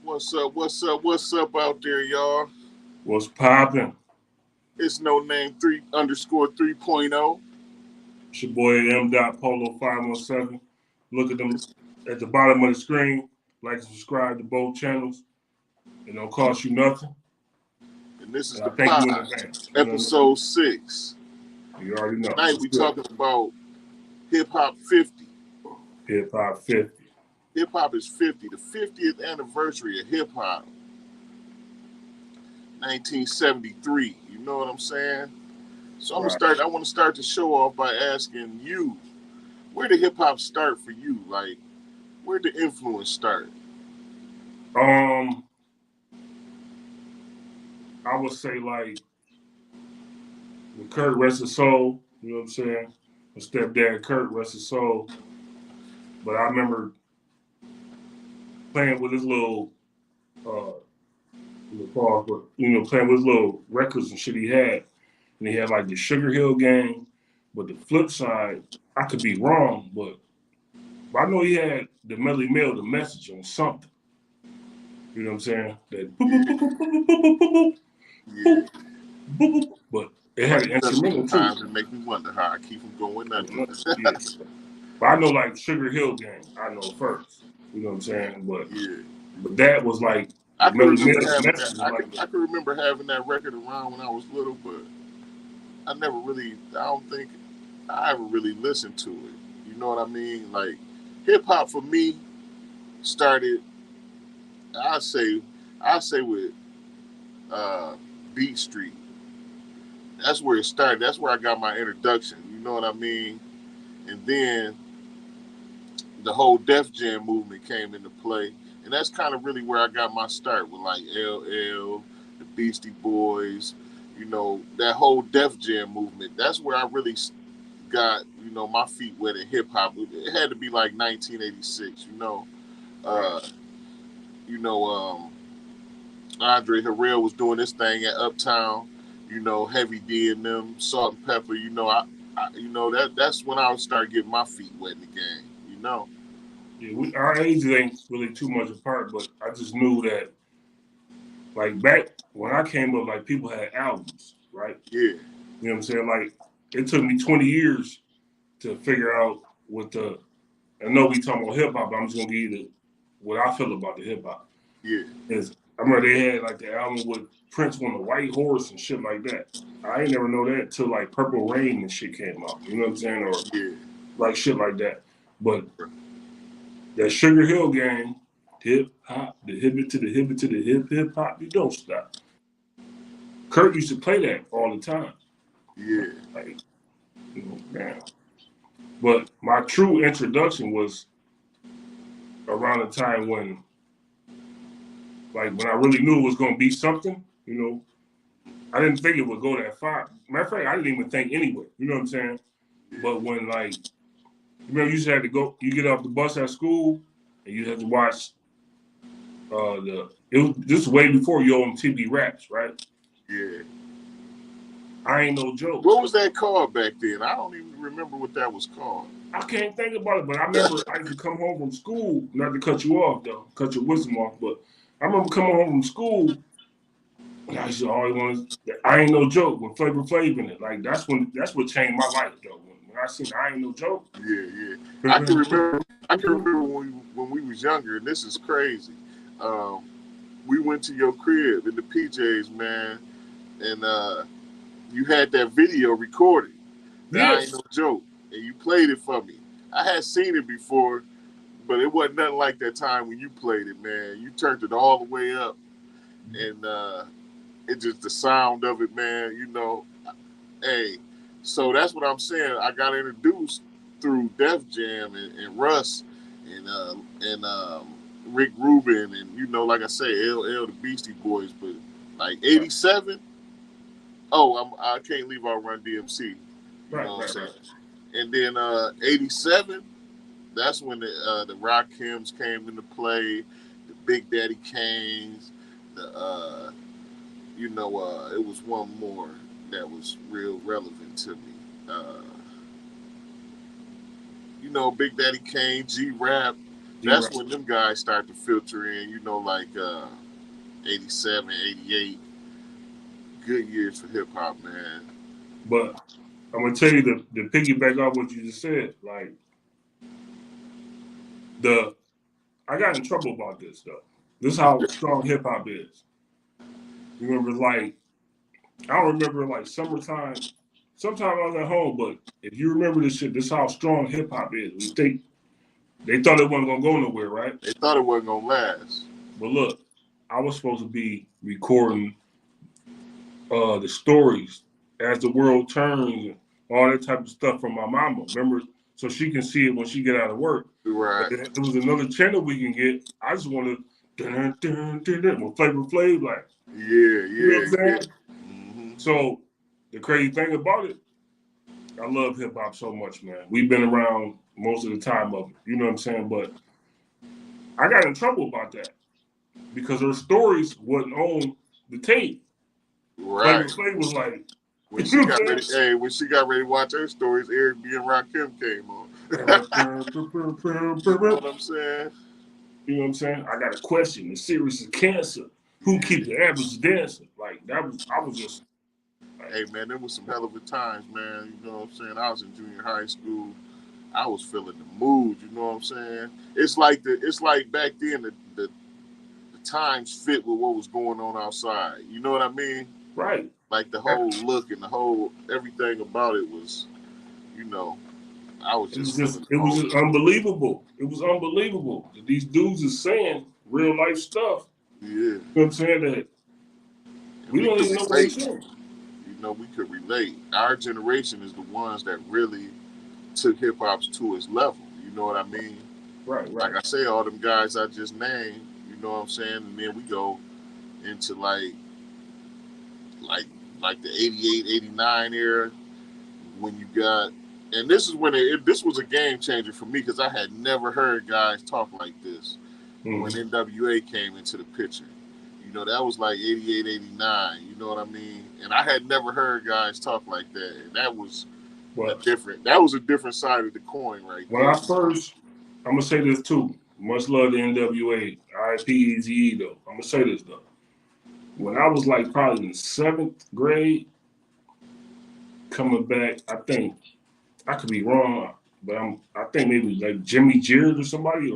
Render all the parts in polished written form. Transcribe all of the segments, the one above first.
What's up? What's up? What's up out there, y'all? What's poppin'? It's no name 3_3.0. It's your boy M. Polo 517. Look at them This, at the bottom of the screen. Like and subscribe to both channels. It don't cost you nothing. and this is And the I thank you in pod, advance. You know what I episode 6. mean? You already know. Tonight What's we good? talking about Hip Hop 50. Hip Hop 50. Hip Hop is 50, the 50th anniversary of hip hop, 1973. You know what I'm saying? So Right. I want to start the show off by asking you, where did hip hop start for you? Like, where did the influence start? Um, I would say like with Kurt rest his soul. You know what I'm saying? My stepdad Kurt rest his soul. But I remember playing with his uh pause, but playing with his little records and shit he had. And he had like the Sugar Hill Gang. But the flip side, I could be wrong, but I know he had the Melly Mail, the message on something. You know what I'm saying? That boop, boop, Yeah, boop, boop, boop, boop, boop, boop, yeah. boop, boop, boop. But it had Play an stuff instrumental too. sometimes and make me wonder how I keep from going under. Yeah. But I know like Sugar Hill Gang, I know first. You know what I'm saying? Yeah. But that was like I the can Melly remember Mail, the having that. message was like I can remember having that record around when I was little, but I never really. I don't think I ever really listened to it. You know what I mean? Like hip hop for me started. I say I say with uh, Beat Street. That's where it started. That's where I got my introduction. You know what I mean? And then the whole Def Jam movement came into play, and that's kind of really where I got my start with like LL, the Beastie Boys, that whole Def Jam movement. That's where I really got my feet wet in hip hop. It had to be like 1986. right. Uh, you know, Andre Harrell was doing this thing at Uptown. Heavy D and them, Salt and Pepper. That's when I would start getting my feet wet in the game. Yeah, our ages ain't really too much apart, but I just knew that like back when I came up, like people had albums, right? Yeah, You know what I'm saying? Like it took me 20 years to figure out what the. I know we talking about hip hop, but I'm just gonna give you what I feel about the hip hop. yeah, Is I remember they had like the album with Prince on the White Horse and shit like that. I ain't never know that till like Purple Rain and shit came out. You know what I'm saying? Or yeah. like shit like that. But that Sugar Hill Gang, hip hop, the hip it to the hip it to the hip hop, you don't stop. Kurt used to play that all the time. Yeah, Like, man. But my true introduction was around the time when I really knew it was gonna be something, I didn't think it would go that far. Matter of fact, I didn't even think anyway. You know what I'm saying? But when like you remember you used to have to go you get off the bus at school and you had to watch this is way before you on TV Raps, right? yeah. I ain't no joke. What was that called back then? I don't even remember what that was called. I can't think about it, but I remember I used to come home from school, not to cut you off though, cut your wisdom off, but I remember coming home from school and I used to always want to, I ain't no joke with Flavor Flav in it. Like that's what changed my life though. When I seen I ain't no joke. Yeah, yeah. I can remember. I can remember when we was younger, and this is crazy. Um, we went to your crib in the PJs, man, and you had that video recorded. That I Yeah. ain't no joke, and you played it for me. I had seen it before, but it wasn't nothing like that time when you played it, man. You turned it all the way up, and it just the sound of it, man. Hey, so that's what I'm saying. I got introduced through Def Jam and Russ and Rick Rubin and like I say, LL the Beastie Boys. But like '87, I can't leave out Run DMC. You Right, know what right, I'm right. saying? And then '87, that's when the Rakims came into play, the Big Daddy Kanes, the it was one more that was real relevant to me. Big Daddy Kane, G Rap, That's when them guys start to filter in. You know, like 87, 88, good years for hip hop, man. But I'm gonna tell you the piggyback off what you just said. Like the I got in trouble about this though. This is how strong hip hop is. You remember like I don't remember like summertime. Sometimes I was at home, but if you remember this shit, this is how strong hip hop is. They thought it wasn't gonna go nowhere, right? They thought it wasn't gonna last. But look, I was supposed to be recording the stories as the world turns, all that type of stuff from my mama. Remember, so she can see it when she get out of work. But Right. there was another channel we can get. I just want to with Flavor Flav, like Yeah, you know what yeah, I'm yeah. saying. So the crazy thing about it, I love hip hop so much, man. We've been around most of the time of it. You know what I'm saying? But I got in trouble about that because her stories wasn't on the tape. Flavor Right. Flav was like, When you she know what got I'm ready, saying? hey, when she got ready to watch her stories, Eric B and Rakim came on. You know what I'm saying? You know what I'm saying? I got a question. The series is cancer. Who keep Yeah. the average dancer? Like that was I was just like, Hey man, there was some hell of a times, man. You know what I'm saying? I was in junior high school. I was feeling the mood. You know what I'm saying? It's like back then the times fit with what was going on outside. You know what I mean? right. Like the whole look and the whole everything about it was, you know, I was just feeling It the was whole. just unbelievable. It was unbelievable that these dudes is saying real life stuff. Yeah, You know what I'm saying? That and we we don't could even know what we're relate. saying. You know, we could relate. Our generation is the ones that really took hip hop to its level. You know what I mean? Right, Like right. I say, all them guys I just named. You know what I'm saying? And then we go into like like the 88, 89 era when you got. And this is when this was a game changer for me because I had never heard guys talk like this when Mm-hmm. NWA came into the picture. You know, that was like 88, 89. You know what I mean? And I had never heard guys talk like that. And But that was a different side of the coin right when there. I first, I'm gonna say this too. Much love to NWA, RIP Eazy-E though. I'm gonna say this though. When I was like probably in the seventh grade, coming back, I think I could be wrong, but I think maybe like Jimmy Jarrett or somebody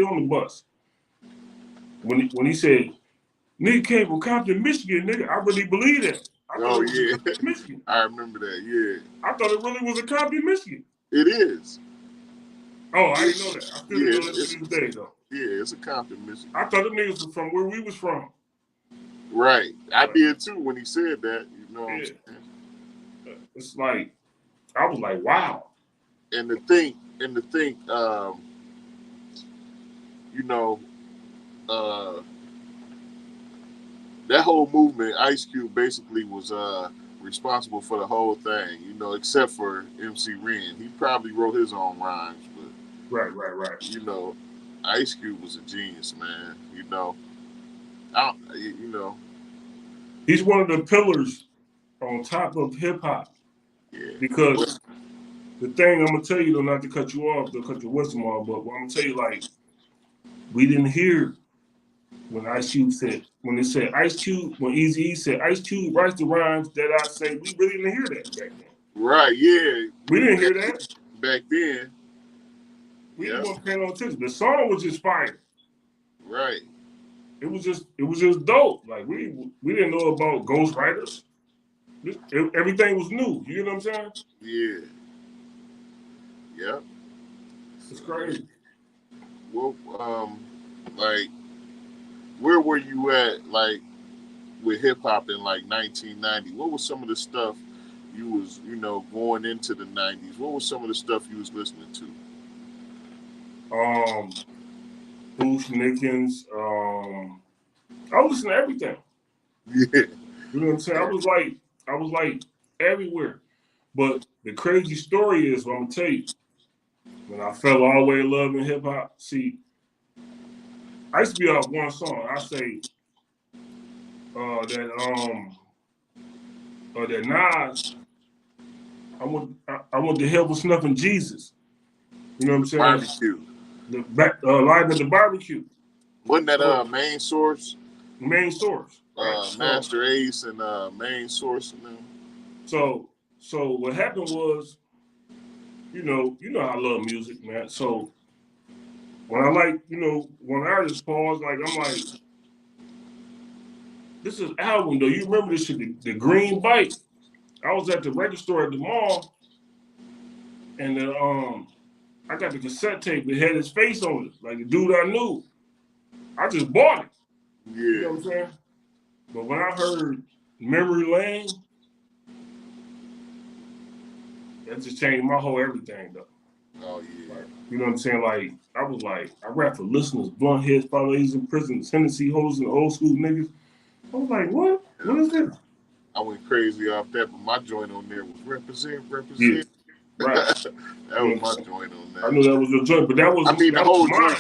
on the bus. When he said, nigga came from Compton, Michigan, nigga, I really believe that. I thought Oh it was a yeah, Compton, Michigan. I remember that. Yeah, I thought it really was a Compton, Michigan. it is. Oh, I didn't know that. I still didn't Yeah, know that to this day though. it's a Compton, Michigan. I thought the niggas was from where we was from. Right, I But did too when he said that. You know what I'm yeah, saying? it's like I was like, wow. And to think, you know, uh, that whole movement, Ice Cube basically was responsible for the whole thing. You know, except for MC Ren, he probably wrote his own rhymes, but Right, right, right. you know, Ice Cube was a genius, man. You know, He's one of the pillars on top of hip hop yeah. because Well, the thing I'm gonna tell you though, not to cut you off, to cut your wisdom off, but what I'm gonna tell you, like, we didn't hear when Ice Cube said when it said Ice Cube, when Eazy said Ice Cube writes the rhymes that I say, we really didn't hear that back then. right, yeah. We didn't hear that. Back then, We just yeah, weren't paying no attention. The song was just fire. right, It was just dope. Like we didn't know about ghostwriters. Everything was new. You know what I'm saying? yeah, yeah. It's So, yeah. crazy. Well, like, where were you at, like, with hip hop in like 1990? What was some of the stuff you was, going into the 90s? What was some of the stuff you was listening to? Um, Bruce Nickens. I was listening to everything. Yeah, You know what I'm saying? I was like everywhere. But the crazy story is, what I'm gonna tell you, when I fell all the way in love in hip hop. See, I used to be off one song. I say that that Nas. I want the help with snuffing Jesus. You know what I'm saying? barbecue. The back live at the barbecue. Wasn't that So main source? main source, right? Master Ace and main source and them. So so what happened was, I love music, man. So when I like, when artists pause, like I'm like, this is album though. You remember this shit, the green bike. I was at the record store at the mall, and I got the cassette tape that had his face on it, like the dude I knew. I just bought it. You Yeah. know what I'm saying? But when I heard Memory Lane, that just changed my whole everything though. Oh yeah. Like, you know what I'm saying? Like, I was like, I rap for listeners, blunt heads, fathers in prison, Tennessee hoes, and old school niggas. I was like, what? What is this? I went crazy off that, but my joint on there was represent, Yeah, represent. right. That You know was what I'm my saying? joint on I knew that. that was your joint, but that was I mean, the that was whole joint mine.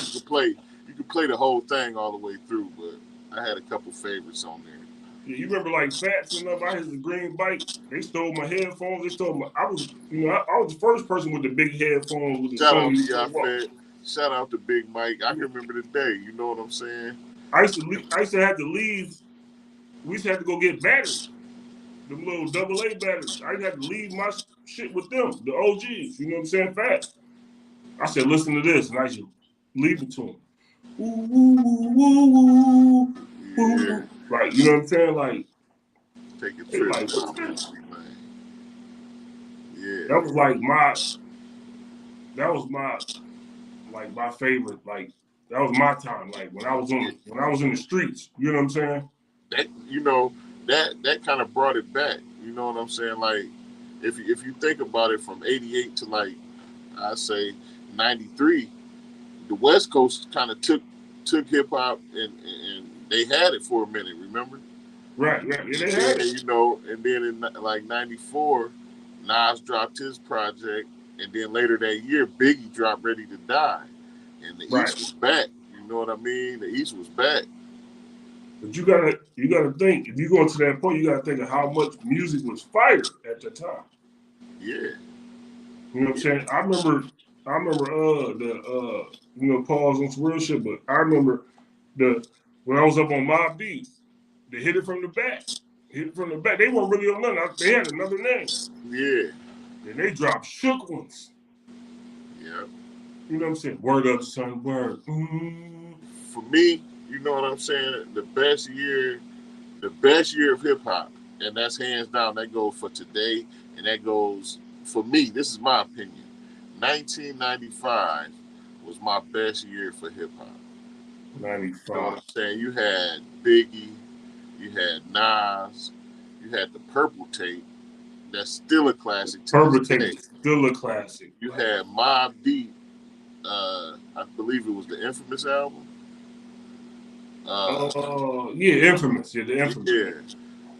you could play the whole thing all the way through, but I had a couple favorites on there. Yeah, you remember like Fats and them? I had the green bike. They stole my headphones. They stole my. I was, I was the first person with the big headphones with the Shout out to Sony. y'all, Fed. Shout out to Big Mike. I can remember the day. You know what I'm saying? I used to have to leave. We used to have to go get batteries, them little AA batteries. I had to leave my shit with them, the OGs. You know what I'm saying? Fats. I said, listen to this, and I should leave it to them. Ooh, ooh, ooh, ooh, Yeah. ooh. Like, you know what I'm saying? Like, Taking they trips like, what's around this? history, man. Yeah. That was like that was my favorite. Like, that was my time. Like Yeah. when I was in the streets. You know what I'm saying? That that kind of brought it back. You know what I'm saying? Like if you think about it from '88 to like I say '93, the West Coast kind of took hip hop and they had it for a minute. Remember? Right, right. Yeah, And they had then it. and then in like '94, Nas dropped his project, and then later that year, Biggie dropped Ready to Die, and the Right. East was back. You know what I mean? The East was back. But you gotta think, if you go to that point, you gotta think of how much music was fired at the time. Yeah, You know what I'm yeah, saying? I remember the pause on some real shit, but I remember the when I was up on Mob Deep, they hit it from the back. Hit it from the back. They weren't really on nothing. They had another name. yeah, Then they dropped shook ones. yeah. You know what I'm saying? Word up, son, word. Mm. For me, you know what I'm saying? The best year of hip hop, and that's hands down. That goes for today, and that goes for me. This is my opinion. 1995 was my best year for hip hop. You know what 95. I'm saying? You had Biggie, you had Nas, you had the Purple Tape. That's still a classic to this Purple Tape day. is still a classic. You Like, had Mob Deep. I believe it was the Infamous album. Uh, yeah, infamous. Yeah, the infamous. yeah.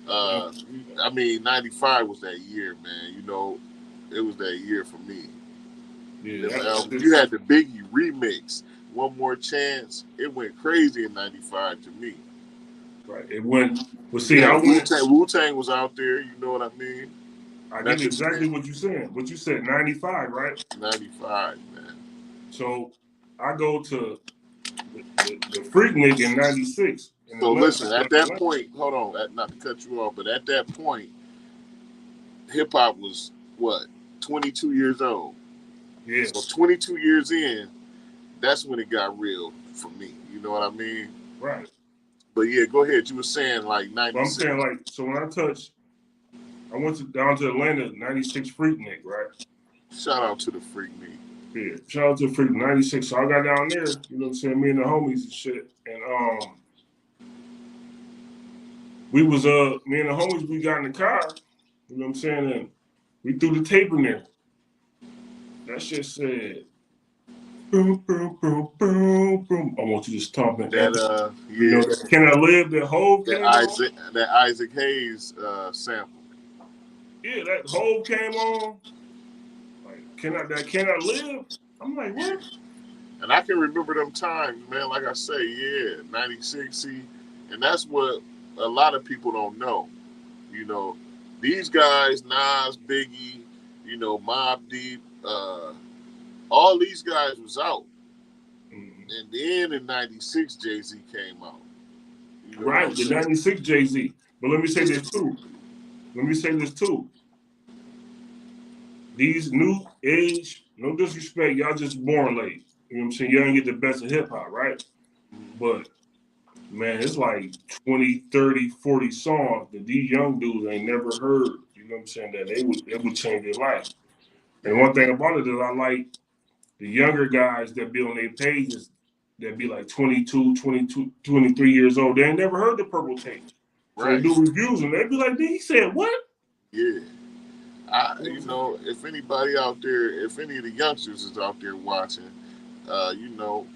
The Uh, infamous. I mean, '95 was that year, man. You know, it was that year for me. Yeah, Them that albums. You is had the Biggie remix, One More Chance. It went crazy in '95 to me. right. It went. Well, You see, I had went. Wu Tang was out there. You know what I mean? I get Method exactly Man, what you're saying. What you said, 95, right? '95, man. So I go to the Freaknik in 96 in So Atlanta. listen, at that point, hold on, not to cut you off, but at that point, hip hop was what 22 years old. So Yes, 22 years in, that's when it got real for me. You know what I mean? right. But yeah, go ahead. You were saying like But I'm saying, '96. like, so when I went down to Atlanta, 96 Freaknik, right? Shout out to the Freak Me. Yeah, shout out to Freak 96. So I got down there, you know what I'm saying, me and the homies and shit. And we was me and the homies, we got in the car, you know what I'm saying, and we threw the tape in there. That shit said boom, boom, boom, boom, boom. I want you to stomp an That anthem. You know yeah, that Can I Live that Hove came on? That Isaac Hayes sample. Yeah, that Hove came on. Like, can I live? I'm like, Yeah. what? And I can remember them times, man. Like I say, yeah, '96. See, and that's what a lot of people don't know. You know, these guys, Nas, Biggie, Mobb Deep, all these guys was out. And then in '96, Jay-Z came out. You know what I'm Right, the saying? '96 Jay-Z. But let me say this too. Let me say this too. These new age, no disrespect, y'all just born late. You know what I'm saying? Y'all don't get the best of hip hop, right? But man, it's like 20, 30, 40 songs that these young dudes ain't never heard. You know what I'm saying? That it would change their life. And Yeah, one thing about it is I like the younger guys that be on their pages that be like 22, 22, 23 years old. They ain't never heard the purple tape. So they right. do reviews and they be like, he said what? Yeah. You know what You I'm saying? know, if anybody out there, if any of the youngsters is out there watching, you know,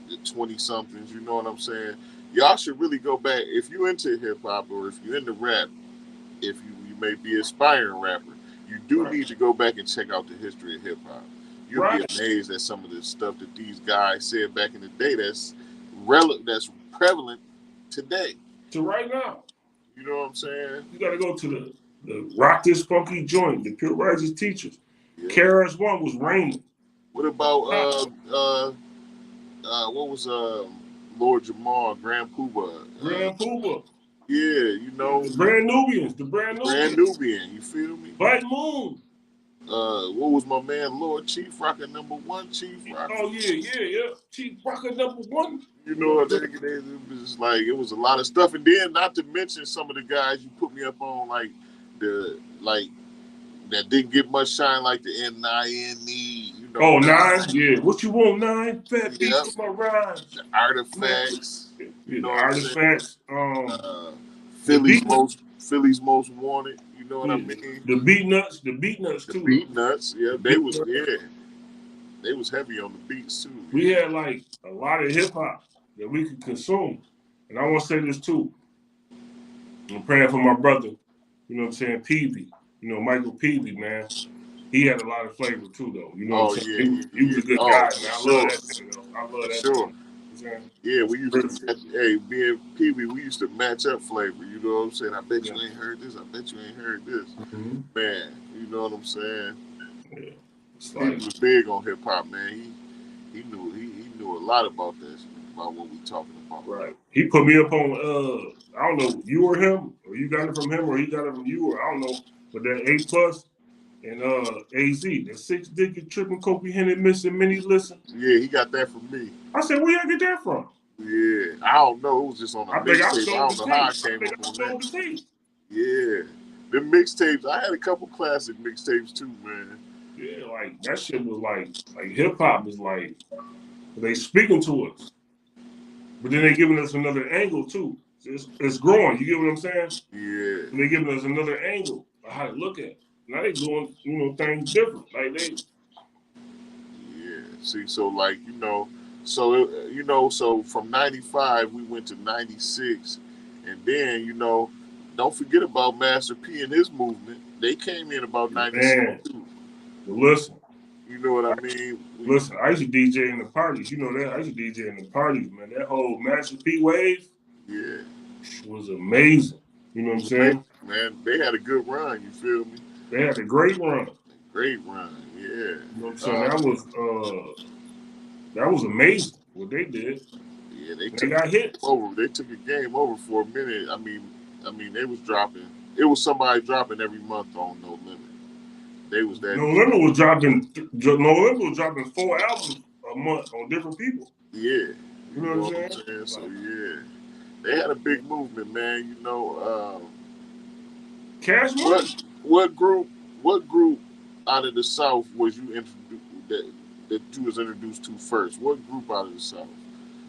the 20 somethings, you know what I'm saying? Y'all should really go back. If you into hip hop or if you into rap, if you may be an aspiring rapper, you do Right. need to go back and check out the history of hip hop. You'll be Right. amazed at some of the stuff that these guys said back in the day that's prevalent today. To right now. You know what I'm saying? You gotta go to the Rock This Funky Joint, the Pure Righteous Teachers. Yeah. KRS One was Raymond. What about what was Lord Jamal, Grand Pooba? Grand Pooba. Yeah, you know, The Brand Nubians. The Brand Brand Nubians. Nubian. You feel me? Black Moon. What was my man Lord Chief Rocker number one? Chief Rocker. Oh yeah, yeah, yeah. Chief Rocker number one. You You know know, what I'm it was like it was a lot of stuff, and then not to mention some of the guys you put me up on, like the like that didn't get much shine, like the NINE. You know, Oh, Nine? Nine. Yeah. What you want, Nine? Fat beats Yep. for my rhymes. The Man. Artifacts. You Yeah, know the what I'm saying? Artifacts. Uh, The Beat Philly's most wanted. You know what I yeah. mean? The Beat Nuts The too though. Beat Nuts. Yeah, The Beat Nuts. they was heavy on the beats too. We had like a lot of hip hop that we could consume. And I want to say this too. I'm praying for my brother, you know what I'm saying, Peavy. You know, Michael Peavy, man. He had a lot of flavor too, though. You know what I'm Oh saying? yeah, He was yeah. a good Oh, guy, for man. I love sure, that nigga, though. I love for that nigga. sure. You know what I'm saying? Yeah, That's we used to real shit. match. Hey, me and Pee Wee, we used to match up flavor. You know what I'm saying? I bet Yeah. you ain't heard this. I bet you ain't heard this. Mm-hmm. Man, you know what I'm saying? Yeah. It's Pee Wee like, was big on hip hop, man. He knew a lot about this, about what we talking about. right. He put me up on, I don't know, you or him, or you got it from him, or he got it from you, or I don't know. But that A plus and AZ, that six digit triple comprehended missing mini listen. Yeah, he got that from me. I said, where y'all get that from? Yeah, I don't know. It was just on a I think I mixtape. I stole don't the know how I tape. I came think up I on stole that. the tape. Yeah, the mixtapes. I had a couple classic mixtapes too, man. Yeah, like that shit was like hip hop is like they speaking to us, but then they giving us another angle too. It's growing. You get what I'm saying? Yeah, And they giving us another angle of how to look at it. Now they doing things different. Like they yeah. See, so like so from '95 we went to '96, and then don't forget about Master P and his movement. They came in about '96 man. too. But listen, You know what I I, mean? listen. I used to DJ in the parties. You know that I used to DJ in the parties, man. That whole Master P wave Yeah, was amazing. You know what I'm saying? man. They had a good run. You feel me? They had a great run. Great run. Yeah. You know what I'm saying? Uh, That was amazing what they did. yeah. They They took got the game hits. over. They took the game over for a minute. I mean, they was dropping. It was somebody dropping every month on No Limit. They was that deep. No Limit was dropping 4 albums a month on different people. Yeah. You You know what I'm know what I'm saying? saying? So Like yeah, they had a big movement, man. Cash What Money, what group what group out of the South was you introduced that you was introduced to first? What group out of the South?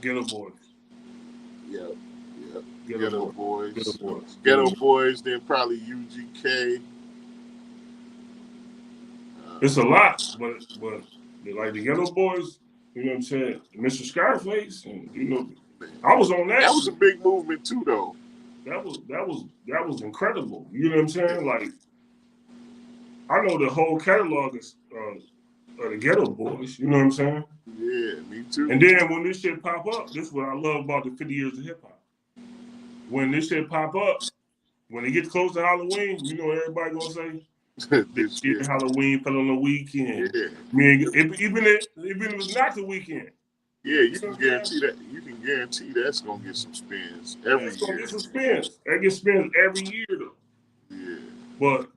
Ghetto Boys, Yep, yep. Ghetto Ghetto Boys, Ghetto Boys. Boys, Ghetto Ghetto Boys. Boys, then probably UGK. It's a Uh, lot, but like the Ghetto Boys. You know what I'm saying? Mr. Scarface, and I was on that that. was a big movement too, though. That was incredible. You know what I'm saying? Like I know the whole catalog of the Ghetto Boys. You know what I'm saying? Yeah, me too. And then when this shit pop up, this is what I love about the 50 years of hip hop. When this shit pop up, when it gets close to Halloween, you know what everybody gonna say? This This year year, Halloween fell on the weekend. yeah, Even if it's not the weekend. Yeah, you You know can what I'm saying? guarantee that. You can guarantee that's gonna get some spins Yeah, every it's gonna year. get some spins. That gets spins every year though. Yeah, But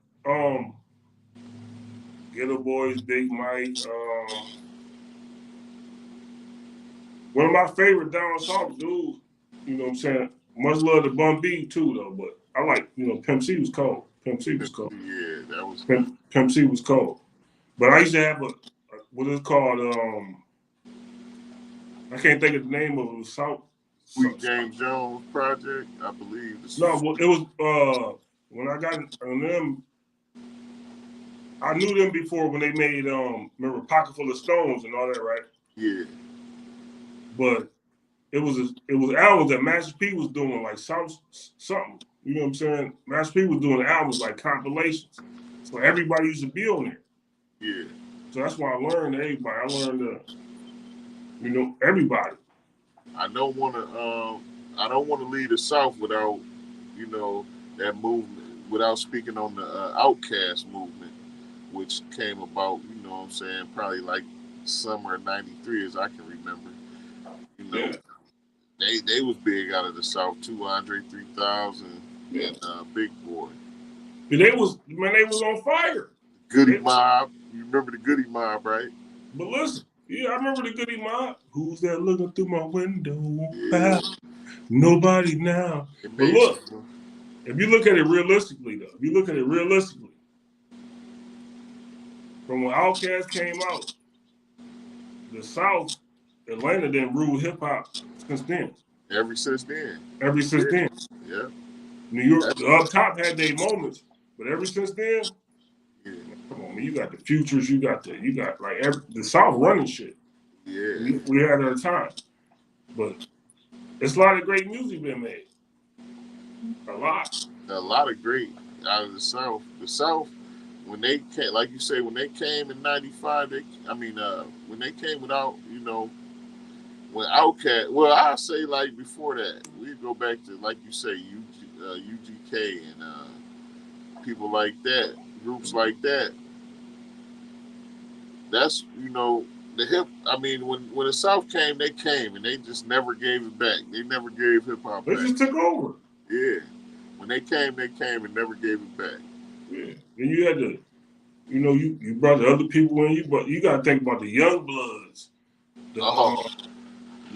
Ghetto Boys, Big Mike, one of my favorite down south dudes, you know what I'm saying? Much love to Bun B too though, but I like, Pimp C was cold. Pimp C was cold. yeah, that was good. Pimp C was cold. But I used to have what is it called? I can't think of the name of it. Sweet South. James Jones project, I believe. No, well, it was when I got on them. I knew them before when they made remember Pocket Full of Stones and all that, right? Yeah, But it was albums that Master P was doing like something. You know what I'm saying? Master P was doing albums like compilations, so everybody used to be on there. yeah. So that's why I learned everybody. I learned everybody. I don't want to. I don't want to leave the South without, you know, that movement. Without speaking on the Outcast movement, which came about. You know what I'm saying? Probably like summer of '93, as I can remember. You know, Yeah, they was big out of the South too. Andre 3000 yeah. and Big Boy. They was on fire. Goody They, Mob. You remember the Goody Mob, right? but listen, yeah, I remember the Goody Mob. Who's that looking through my window? Yeah, Nobody now. it But made look, some. if you look at it realistically, though, if you look at it realistically, from when Outkast came out, the South, Atlanta didn't rule hip hop since then. Ever since then. Ever since Yeah, then, yeah. New York, That's the up top had their moments, but ever since then, yeah, man, come on, man, you got the futures, you got like the South running shit. yeah. We had our time, but it's a lot of great music been made. A lot. A lot of great out of the South. The South, when they came, like you say, when they came in '95, when they came without, when Outkast. Well, I say like before that, we go back to like you say, UGK and people like that, groups like that. That's the hip. I mean, when the South came, they came and they just never gave it back. They never gave hip hop They back. just took over. Yeah, when they came and never gave it back. Yeah. Then you had to, you brought the other people in, but you got to think about the young bloods, the Oh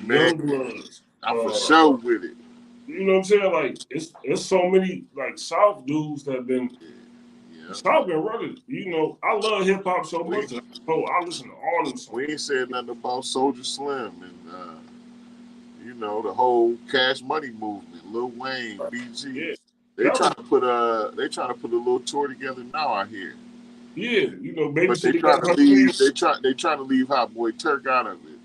the man, young bloods. I'm for sure with it. You know what I'm saying? Like it's so many like South dudes that have been Yeah, South been running. I love hip hop so we much. I listen to all them songs. we ain't said nothing about Soldier Slim and the whole Cash Money movement, Lil Wayne, BG. Yeah, They that was trying to put a little tour together now. I hear, yeah. Baby but they said he trying got to 100 leave. They trying to leave Hot Boy Turk out of it.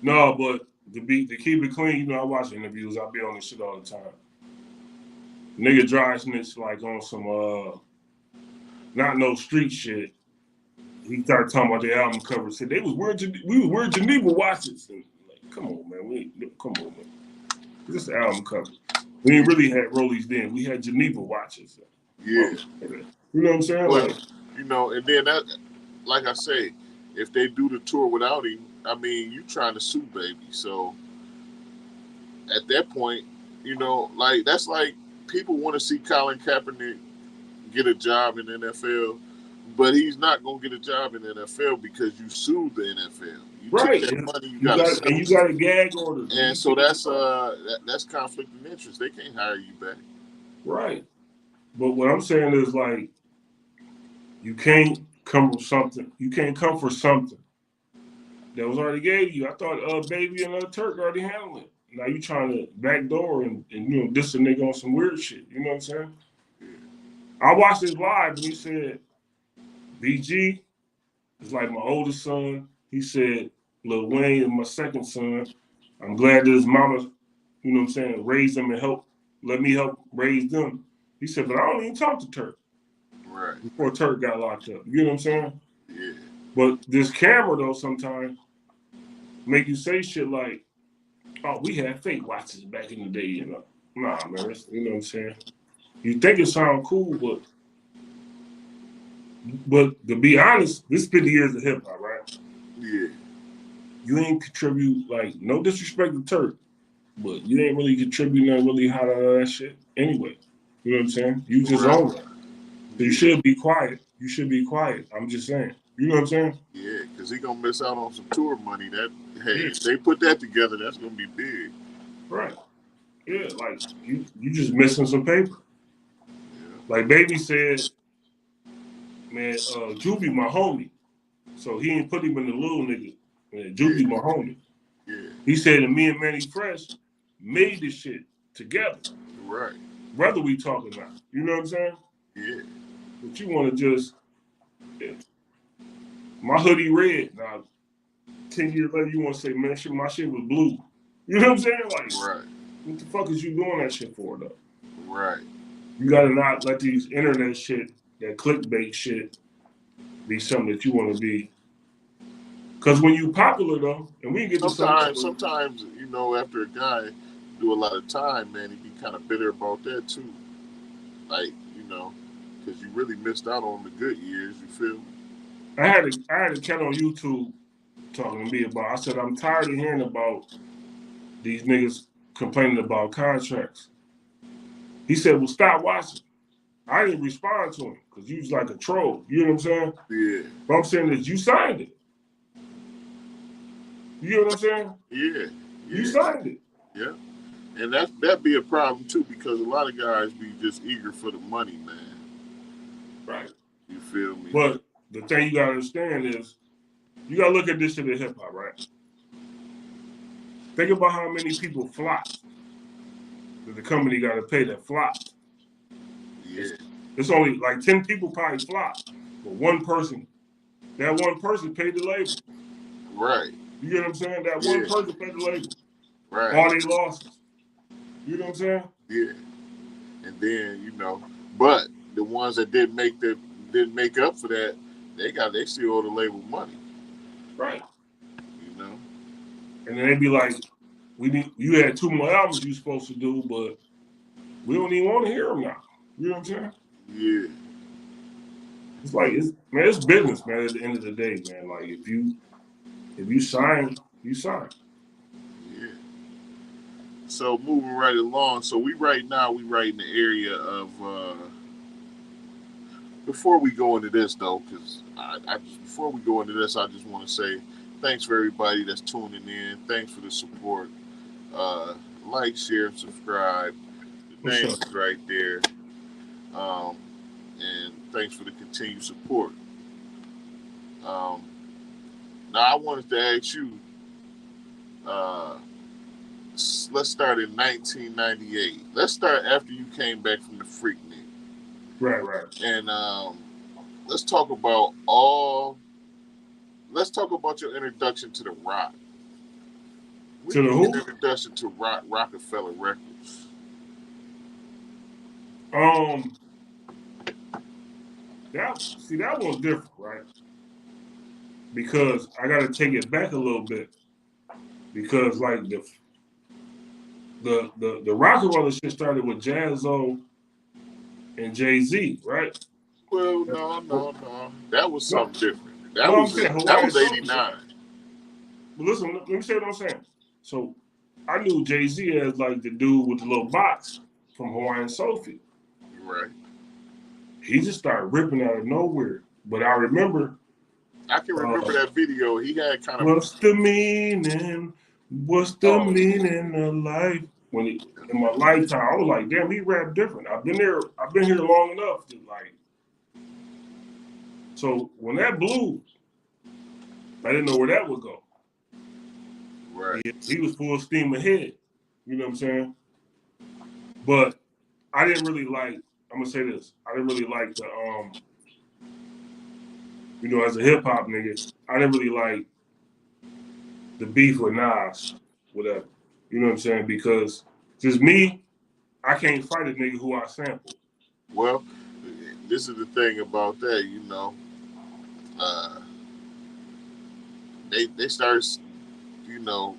No, but to keep it clean, I watch interviews. I be on this shit all the time. Nigga dry snitch like on some not no street shit. He started talking about the album cover. Said we was wearing Geneva watches. And like, come on, man. Come on, man. This album cover. We ain't really had Rollies then. We had Geneva watches. Yeah. You know what I'm saying? Well, Like, and then that, like I say, if they do the tour without him, I mean, you trying to sue, baby. So at that point, like that's like people want to see Colin Kaepernick get a job in the NFL, but he's not gonna get a job in the NFL because you sued the NFL. You took right. that money, you You got to got and settle you for got a it. gag order. And so that's conflict of interest. They can't hire you back. Right. But what I'm saying is like you can't come from something. You can't come for something that was already gave you. I thought Baby and Turk already handled it. Now you trying to backdoor and diss a nigga on some weird shit. You know what I'm saying? I watched this live and he said BG is like my oldest son. He said Lil Wayne is my second son. I'm glad that his mama, what I'm saying, raised them and let me help raise them. He said, but I don't even talk to Turk Right. before Turk got locked up. You know what I'm saying? Yeah. But this camera though sometimes make you say shit like, oh, we had fake watches back in the day, Nah, man, you know what I'm saying? You think it sound cool, but to be honest, this 50 years of hip hop, right? Yeah. you ain't contribute, like, no disrespect to Turk, but you ain't really contribute nothing really hot out of that shit anyway. You know what I'm saying? You just Right. own it. So you Yeah. should be quiet. You should be quiet. I'm just saying. You know what I'm saying? Yeah, because he gonna miss out on some tour money. That hey, Yeah. if they put that together, that's gonna be big. Right. Yeah. Like you just missing some paper. Yeah. Like Baby said, man, Juvie my homie. So he ain't put him in the little nigga. Man, Juvie my Yeah. homie. Yeah. He said that me and Manny Fresh made this shit together. Right. Whether we talking or not. You know what I'm saying? Yeah. But you want to just, yeah, my hoodie red. Now, 10 years later, you want to say, man, shit, my shit was blue. You know what I'm saying? Like, Right. what the fuck is you doing that shit for, though? Right. You got to not let these internet shit, that clickbait shit, be something that you want to be. Because when you popular, though, and we can get to some other, Sometimes after a guy do a lot of time, man, he be kind of bitter about that too. Like, because you really missed out on the good years. You feel me? I had a cat on YouTube talking to me about, I said, I'm tired of hearing about these niggas complaining about contracts. He said, well, stop watching. I didn't respond to him because you was like a troll. You know what I'm saying? Yeah. But I'm saying is you signed it. You know what I'm saying? Yeah. You Yeah. signed it. Yeah. And that be a problem too because a lot of guys be just eager for the money, man. Right. You feel me? But the thing you gotta understand is you gotta look at this shit in hip hop, right? Think about how many people flopped that the company gotta pay that flopped. It's Yeah. it's only like 10 people probably flopped. But that one person paid the label. Right. You get what I'm saying? That one Yeah. person paid the label. Right. All they losses. You know what I'm saying? Yeah. And then but the ones that didn't make up for that, they still owe the label money. Right. You know. And then they be like, you had 2 more albums you supposed to do, but we don't even want to hear them now. You know what I'm saying? Yeah. It's like it's business, man. At the end of the day, man. Like if you sign, you sign. Yeah. So moving right along. So we right now we right in the area of. Before we go into this though, because before we go into this, I just want to say thanks for everybody that's tuning in. Thanks for the support. Uh, like, share, subscribe. The For name sure. is right there. Um, and thanks for the continued support. Um, now I wanted to ask you. Uh, let's start in 1998. Let's start after you came back from the Freaknik, Right, right. and let's talk about all. Let's talk about your introduction to the rock. When To did the you get who? an introduction to Rockefeller Records? Um, that one's different, right? Because I got to take it back a little bit because like the Rockefeller shit started with Jaz-O and Jay-Z, right? Well, no. That was No, something different. That no, I'm was saying that Hawaiian was Sophie. '89. But listen, let me say what I'm saying. So I knew Jay Z as like the dude with the little box from Hawaiian Sophie. Right. He just started ripping out of nowhere. But I remember, I can remember uh, that video. He had kind of. what's the meaning? What's the Oh meaning of life? When in my lifetime, I was like, damn, he rap different. I've been there. I've been here long enough to like. So when that blew, I didn't know where that would go. right. He was full steam ahead. You know what I'm saying? But I didn't really like. I'm gonna say this. I didn't really like as a hip hop nigga, I didn't really like the beef with Nas, whatever. You know what I'm saying? Because just me, I can't fight a nigga who I sampled. Well, this is the thing about that. Uh, they started. You know,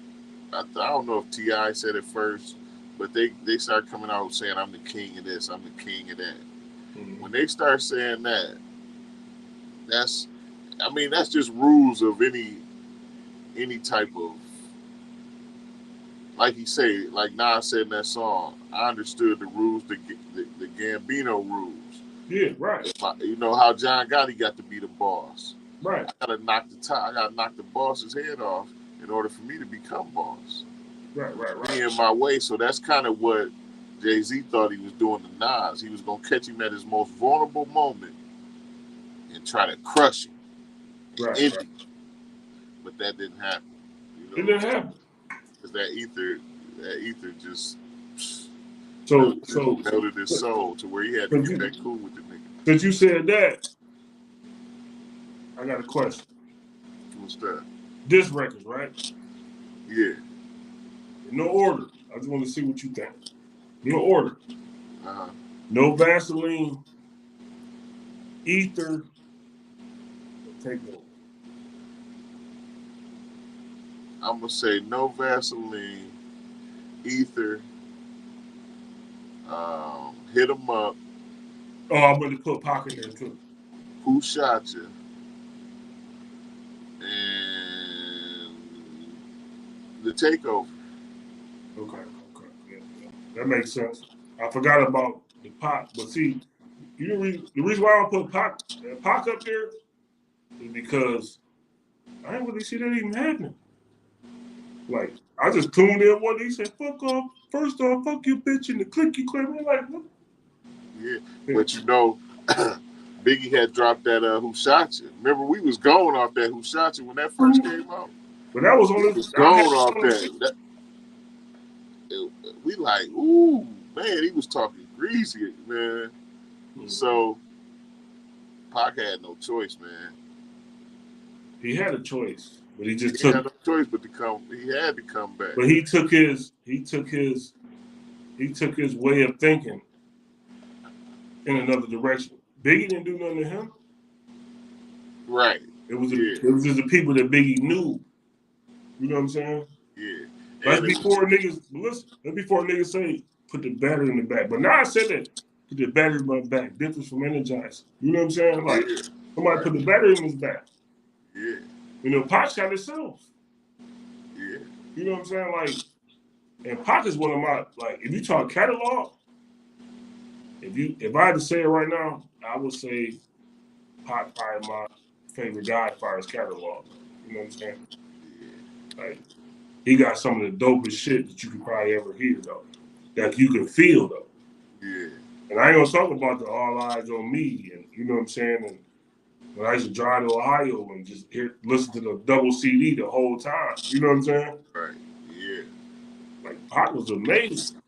I don't know if Ti said it first, but they started coming out saying I'm the king of this, I'm the king of that. Mm-hmm. When they start saying that, that's I mean that's just rules of any any type of, like he said, like Nas said in that song, I understood the rules, the Gambino rules. Yeah, right. You know how John Gotti got to be the boss. Right. I gotta knock the boss's head off in order for me to become boss. Right. Be in my way. So that's kind of what Jay-Z thought he was doing to Nas. He was gonna catch him at his most vulnerable moment and try to crush him and Right. end him. But that didn't happen. It didn't happen. Because that ether just So melted his soul to where he had to get back cool with the nigga. Since you said that, I got a question. What's that? This record, right? Yeah. In no order. I just want to see what you think. No order. Uh-huh. No Vaseline, ether, take over. I'm gonna say no Vaseline, ether, hit 'em up. Oh, I'm going to put Pac in there too. Who shot you? And the takeover. Okay. Yeah. That makes sense. I forgot about the Pac, but see, the reason why I put Pac up there is because I didn't really see that even happening. Like, I just tuned in one day, he said, fuck off. First off, fuck your bitch and the click you clip. I'm like, what? Yeah. But you know, Biggie had dropped that Who Shot You. Remember, we was going off that Who Shot You when that first came out. But that was on we his was going off that. We like, ooh, man, he was talking greasy, man. Mm-hmm. So Pac had no choice, man. He had a choice, but he just had no choice but to come. He had to come back. But he took his way of thinking in another direction. Biggie didn't do nothing to him. Right. It was just the people that Biggie knew. You know what I'm saying? Yeah. That's before niggas say put the battery in the back. But now I said that put the battery in my back. Difference from Energizer. You know what I'm saying? Like somebody put the battery in his back. Yeah. You know, Pac shot himself. Yeah. You know what I'm saying? Like, and Pac is one of my, like, if you talk catalog, if I had to say it right now, I would say Pac probably my favorite guy as far as catalog. You know what I'm saying? Like, he got some of the dopest shit that you could probably ever hear, though. That you can feel, though. Yeah. And I ain't gonna talk about the All Eyes on Me, and you know what I'm saying? And when I used to drive to Ohio and just listen to the double CD the whole time. You know what I'm saying? Right. Yeah. Like, Pac was amazing.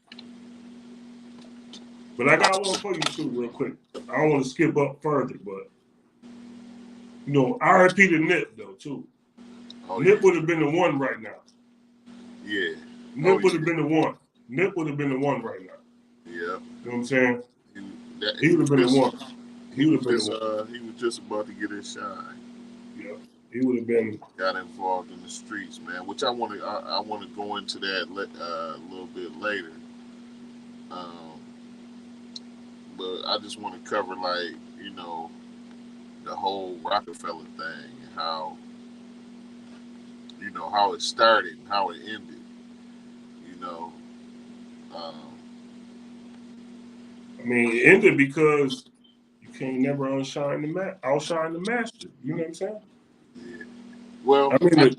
But I got one for you, too, real quick. I don't want to skip up further, but, you know, RIP to Nip, though, too. Oh, Nip would have been the one right now. Yeah. Nip would have been the one. Nip would have been the one right now. Yeah. You know what I'm saying? He would have been the one. He was just about to get his shine. Yeah. He would have been got involved in the streets, man. Which I want to go into that a little bit later. But I just want to cover, like, you know, the whole Rockefeller thing and how, you know, how it started and how it ended. You know. I mean, it ended because you can't never outshine the master. You know what I'm saying? Yeah. Well, I mean,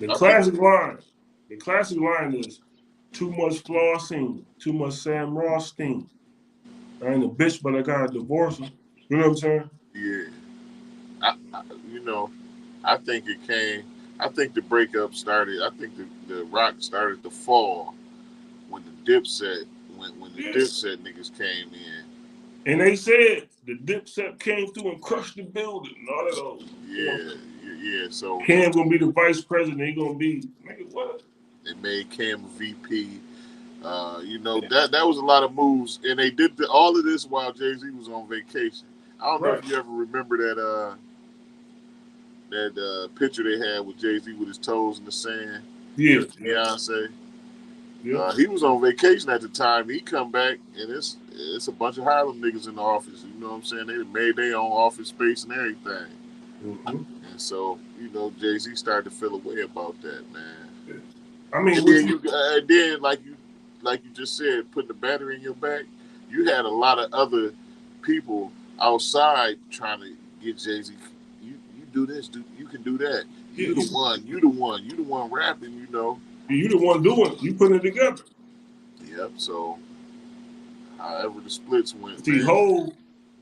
the classic line is too much flossing, too much Sam Rothstein. I ain't a bitch, but I got a divorce. You know what I'm saying? Yeah. You know, I think it came. I think the breakup started. I think the rock started to fall when the Dipset Dipset niggas came in. And they said the Dipset came through and crushed the building and all of those. Yeah. So Cam gonna be the vice president. He gonna be, nigga, what? They made Cam VP. You know, that was a lot of moves, and they did all of this while Jay-Z was on vacation. I don't know if you ever remember that picture they had with Jay-Z with his toes in the sand. Yeah. Beyonce. Yeah. He was on vacation at the time. He come back, and it's a bunch of Harlem niggas in the office. You know what I'm saying? They made their own office space and everything. Mm-hmm. And so, Jay-Z started to feel a way about that, man. Yeah. I mean, And what then you like you just said, putting the battery in your back. You had a lot of other people outside trying to get Jay Z. You do this, you can do that. yeah, You the one. You the one rapping. you the one doing it. You putting it together. Yep. So, however the splits went, See, man.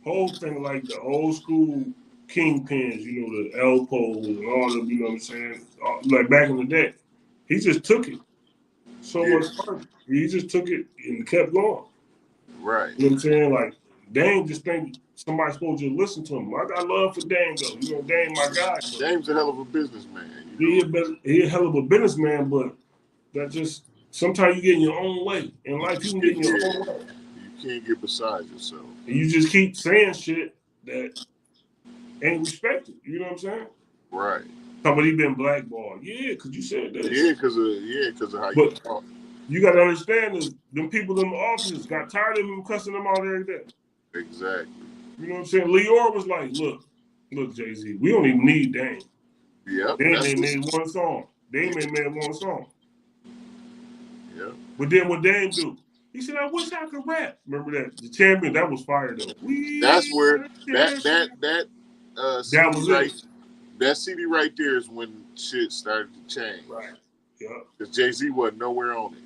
whole thing like the old school kingpins, the Elpos and all them, you know what I'm saying? Like back in the day, he just took it so Yeah. much further. He just took it and kept going. Right. You know what I'm saying? Like Dame just think somebody's supposed to listen to him. I got love for Dame though. Dame my guy, but Dame's a hell of a businessman. he a hell of a businessman, but that just sometimes you get in your own way. In life, you can get in your own way. You can't get beside yourself. And you just keep saying shit that ain't respected. You know what I'm saying? Right. Somebody been blackballed. Yeah, because you said this. Because of how you But talk. you got to understand is them people in the offices got tired of him cussing them out every day. Exactly. You know what I'm saying? Leor was like, look, Jay-Z, we don't even need Dame. Yep. Dame That's ain't what. made one song. Dame Yeah. ain't made one song. Yep. But then what Dame do? He said, I wish I could rap. Remember that? The champion, that was fire though. That's We where are the champion. That CD was right. it. That CD right there is when shit started to change. Right. Yep. Because Jay Z wasn't nowhere on it.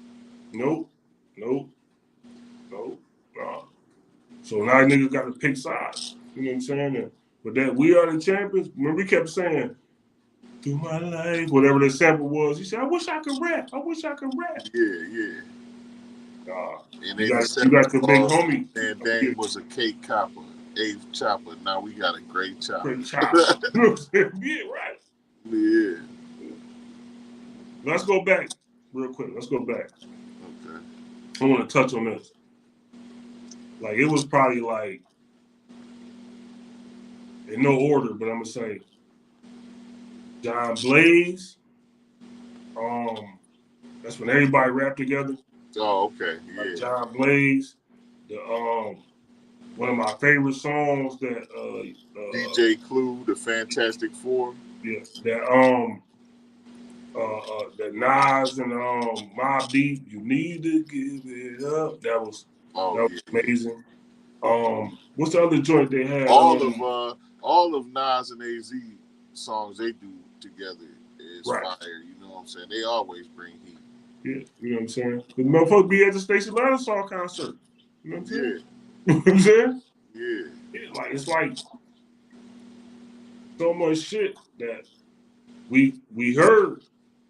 Nope. Nope. Nope. So now niggas got to pick sides. You know what I'm saying? But that we are the champions. Remember, we kept saying, through my life, whatever the sample was. He said, I wish I could rap. I wish I could rap. Yeah, yeah. In You '87, got the big homie. and Dame was a cake copper, eighth chopper. Now we got a great chopper. Great chop. You know what I'm saying? Yeah, right. Yeah. Let's go back real quick. Let's go back. Okay. I want to touch on this. Like, it was probably like, in no order, but I'm going to say John Blaze. That's when everybody rapped together. Oh, okay. Like Yeah. John Blaze. The one of my favorite songs that DJ Clue, the Fantastic Four. yeah, that Nas and Mobb Deep, you need to give it up. Oh, That was yeah, yeah. amazing. What's the other joint they had? All of Nas and AZ songs they do together is Right. fire. You know what I'm saying? They always bring heat. Yeah, you know what I'm saying? The motherfuckers be at the Station Dinosaur concert. You know what I'm saying? Yeah, You know what I'm saying? yeah. Yeah, like it's like so much shit that we heard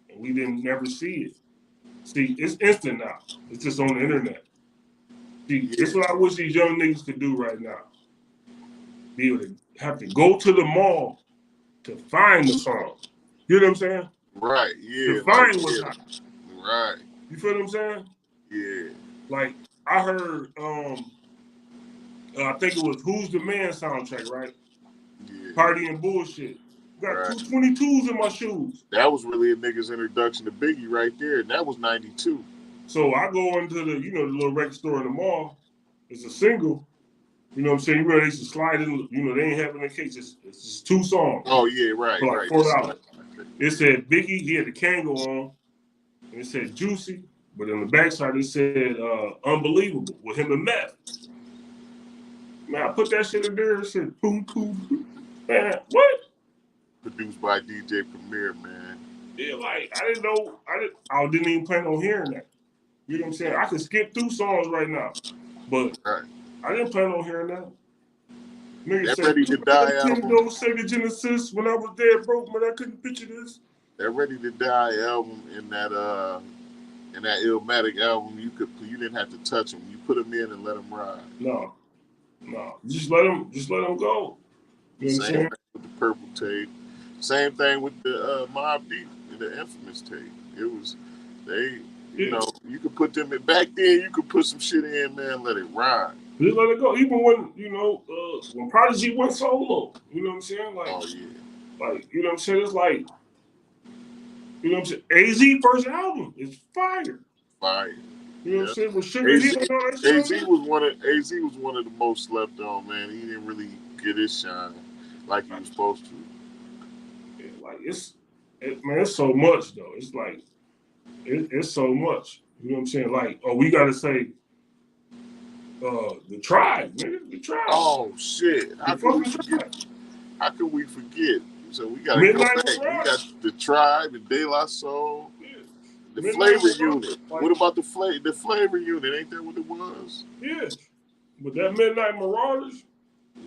and we didn't never see it. See, it's instant now. It's just on the internet. See, this is Yeah. what I wish these young niggas could do right now. Be able to have to go to the mall to find the song. You know what I'm saying? Right. To Yeah. Like find what's yeah. hot. Right. You feel what I'm saying? Yeah. Like I heard I think it was Who's the Man soundtrack, right? Yeah. Party and Bullshit. Got Right. 222s in my shoes. That was really a nigga's introduction to Biggie right there, and that was '92. So I go into the little record store in the mall. It's a single. You know what I'm saying? You remember they used to slide in, they ain't having a case. It's just two songs Oh yeah, right, for like right. This is like, $4. It said Biggie, he had the Kango on, and it said Juicy, but on the backside it said Unbelievable with him and Meth. Man, I put that shit in there and said boom, boom, boom. Man, what? produced by DJ Premier, man. Yeah, like I didn't know. I didn't even plan on hearing that. You know what I'm saying? I could skip through songs right now, but Right. I didn't plan on hearing that. Nigga That said, Ready to Die album. Nintendo, Sega Genesis. When I was there, broke, man, I couldn't picture this. That Ready to Die album in that Illmatic album, you didn't have to touch them. You put them in and let them ride. No, just let them go. You know what I'm Same saying? thing with the Purple tape. Same thing with the Mobb Deep and the Infamous tape. It was they, Yeah, you could put them in back then. You could put some shit in, man. Let it ride. just let it go. Even when Prodigy went solo, you know what I'm saying? Oh yeah, You know what I'm saying? It's like, you know what I'm saying? AZ first album is fire. fire. You know what I'm Yeah. saying? With Sugar Hill and all that shit on there. AZ was one of the most slept on, man. He didn't really get his shine like he was supposed to. like man, it's so much though. It's like it's so much. You know what I'm saying? Like, oh, we gotta say the tribe, nigga, the tribe, Oh shit! the fucking tribe, How can we forget? So we gotta go Midnight back. We got Marauders, the tribe, the De La Soul, yeah, the Midnight flavor Marauders, unit. What like about the flavor unit? Ain't that what it was? yeah, but that Midnight Marauders,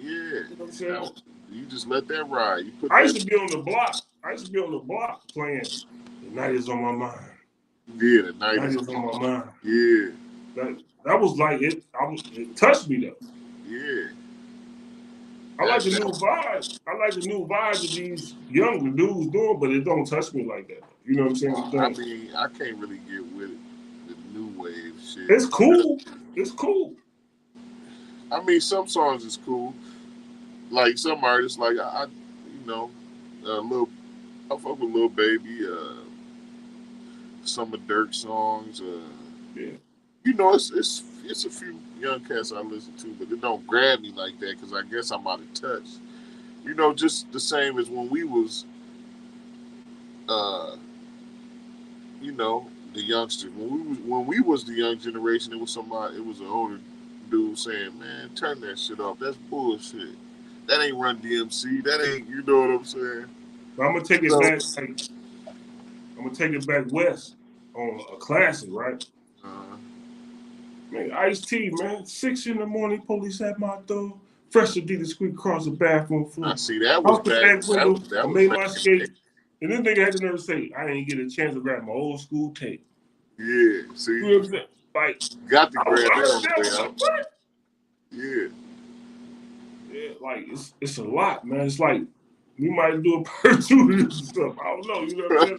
Yeah. you know what I'm That saying? was, you just let that ride. You put I used that. to be on the block. I used to be on the block playing. The night is on my mind. Yeah, the night Night is is on my on. mind. Yeah, That was like it. It touched me though. yeah. I like the new That vibe. I like the new vibe that these younger dudes doing, but it don't touch me like that. You know what I'm saying? It I don't. mean, I can't really get with it. The new wave shit. It's cool. It's cool. I mean, some songs is cool. Like some artists, like you know, little. I fuck with Lil Baby. Some of Dirk songs. Yeah. You know, it's a few young cats I listen to, but it don't grab me like that because I guess I'm out of touch. You know, just the same as when we was, uh, you know, the youngsters. When we was the young generation, it was somebody. It was an older dude saying, "Man, turn that shit off. That's bullshit. That ain't Run DMC. That ain't. You know what I'm saying?" But I'm gonna take it So, back. Like, I'm gonna take it back west on a classic, right? uh, Man, Ice T, man. 6 in the morning, police at my door. Fresh Adidas squeak across the bathroom I floor. see that was Out the back. back window, That I was made back my in the day. escape. And then nigga had to never say, I didn't get a chance to grab my old school tape. Yeah. See, You know what I'm saying? Like, got to grab I that heard on that, the was way like, out. what? Yeah. Yeah, like, it's a lot, man. It's like, we might do a part two of this stuff. I don't know, you know what I'm saying?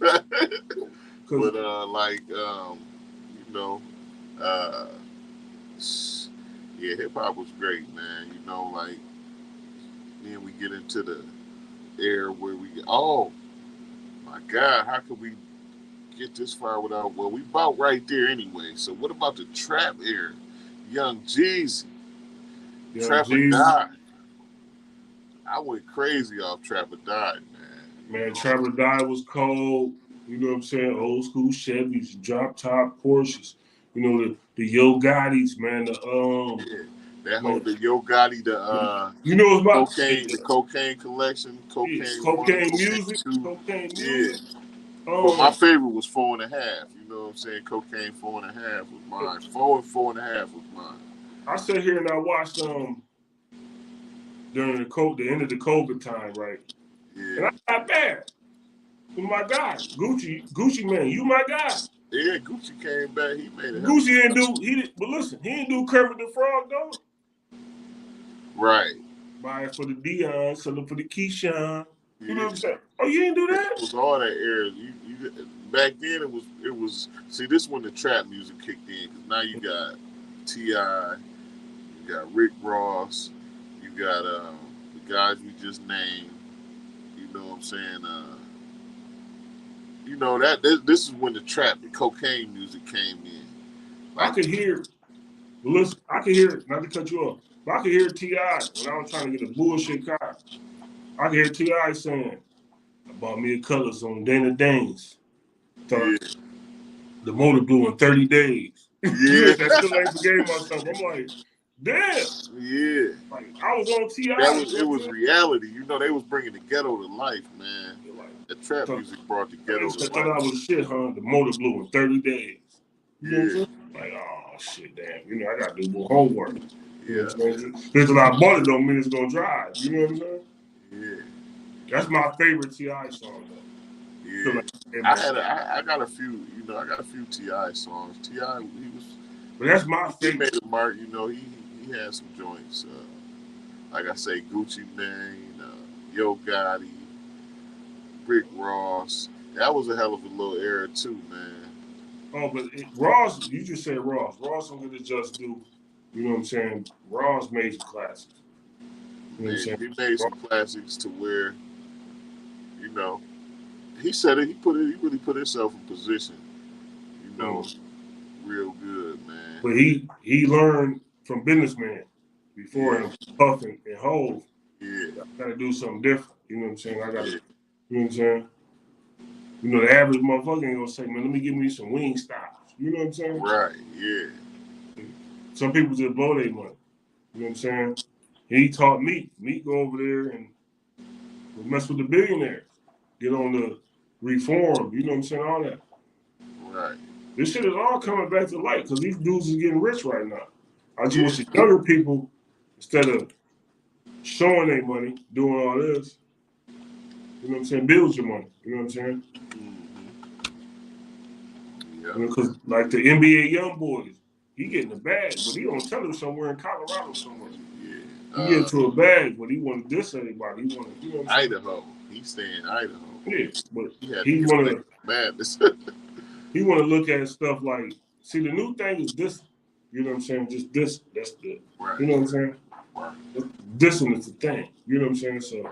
Because, But like you know, uh, yeah, hip hop was great, man. You know, like then we get into the era where we oh my God, how could we get this far without? Well, we about right there anyway. So what about the trap era? Young Jeezy, Young Trapper Jeezy, died. I went crazy off Trapper died, man. You man, know, Trevor Dye was cold. You know what I'm saying? Old school Chevys, drop top Porsches. You know, the Yo Gottis, man. yeah, that whole Man, the Yo Gotti, you know it's my cocaine, the cocaine collection, yeah, cocaine one, cocaine cocaine music, two. cocaine Yeah. music. But my Um, favorite was 4.5. You know what I'm saying? Cocaine 4.5 was mine. 4 and 4.5 was mine. I sat here and I watched during the end of the COVID time, right? And Yeah. I got bad with my guy, Gucci man, you my guy. Yeah, Gucci came back. He made a hell of Gucci didn't a do but listen, he didn't do Kermit the Frog though. right. Buy it for the Dion, sell it for the Keyshawn. You know Yeah. what I'm saying? Oh, you didn't do It that? was all that era. Back then it was see this when the trap music kicked in because now you got T.I., you got Rick Ross, you got the guys we just named. You know what I'm saying? You know that this is when the trap, the cocaine music came in. I Like could hear, listen, I could hear, not to cut you off, but I could hear T.I. when I was trying to get a bullshit car. I could hear T.I. saying, I bought me a colors on Dana Danes. Thought yeah, the motor blew in 30 days. yeah, I still ain't forgave myself. I'm like, damn. yeah. Like, I was on That T.I., you was know it what I'm was saying? reality. You know they was bringing the ghetto to life, man. You're like, The trap thought, music brought the they ghetto to said, thought I life. was shit, huh? The motor blew in 30 days. You know what I'm Yeah, saying? Like, oh, shit, damn. You know, I got to do more homework. You know yeah, what I'm saying? Just because I bought it don't mean it's going to drive. You know what I'm saying? yeah, That's my favorite T.I. song, though. Feel yeah. like everybody. I got a few. You know, I got a few Ti songs. Ti But that's my he favorite. made a mark. You know, he had some joints. Like I say, Gucci Mane, Yo Gotti, Rick Ross. That was a hell of a little era too, man. Oh, but Ross, you just said Ross. Ross I'm gonna just do, you know what I'm saying? Ross made some classics. You know what I'm Man, saying? he made Ross, some classics to where you know he said it. He put it. He really put himself in position. You know, mm. real good, man. But he learned from businessman before Yeah, him, Puff and Hove. yeah, I gotta do something different. You know what I'm saying? I gotta, yeah. You know what I'm saying? You know, the average motherfucker ain't gonna say, man, let me give me some wing stops. You know what I'm saying? Right. Yeah. Some people just blow their money. You know what I'm saying? He taught me. Meek go over there and mess with the billionaires. Get on the reform. You know what I'm saying? All that. Right. This shit is all coming back to light because these dudes is getting rich right now. I just Yeah. wish the younger people, instead of showing their money, doing all this, you know what I'm saying, build your money. You know what I'm saying? Mm-hmm. Yep. You know, because like the NBA young boys, he getting a bag, but he don't tell him somewhere in Colorado somewhere. Yeah. He get to a bag, but he want to diss anybody. He want to, you know what I'm saying? Idaho. He's staying in Idaho. Yeah, but He had to he get want away to from madness. he want to look at stuff like, see, the new thing is this. You know what I'm saying? Just this. That's the. Right. You know what I'm saying? Right. Dissing is the thing. You know what I'm saying? So,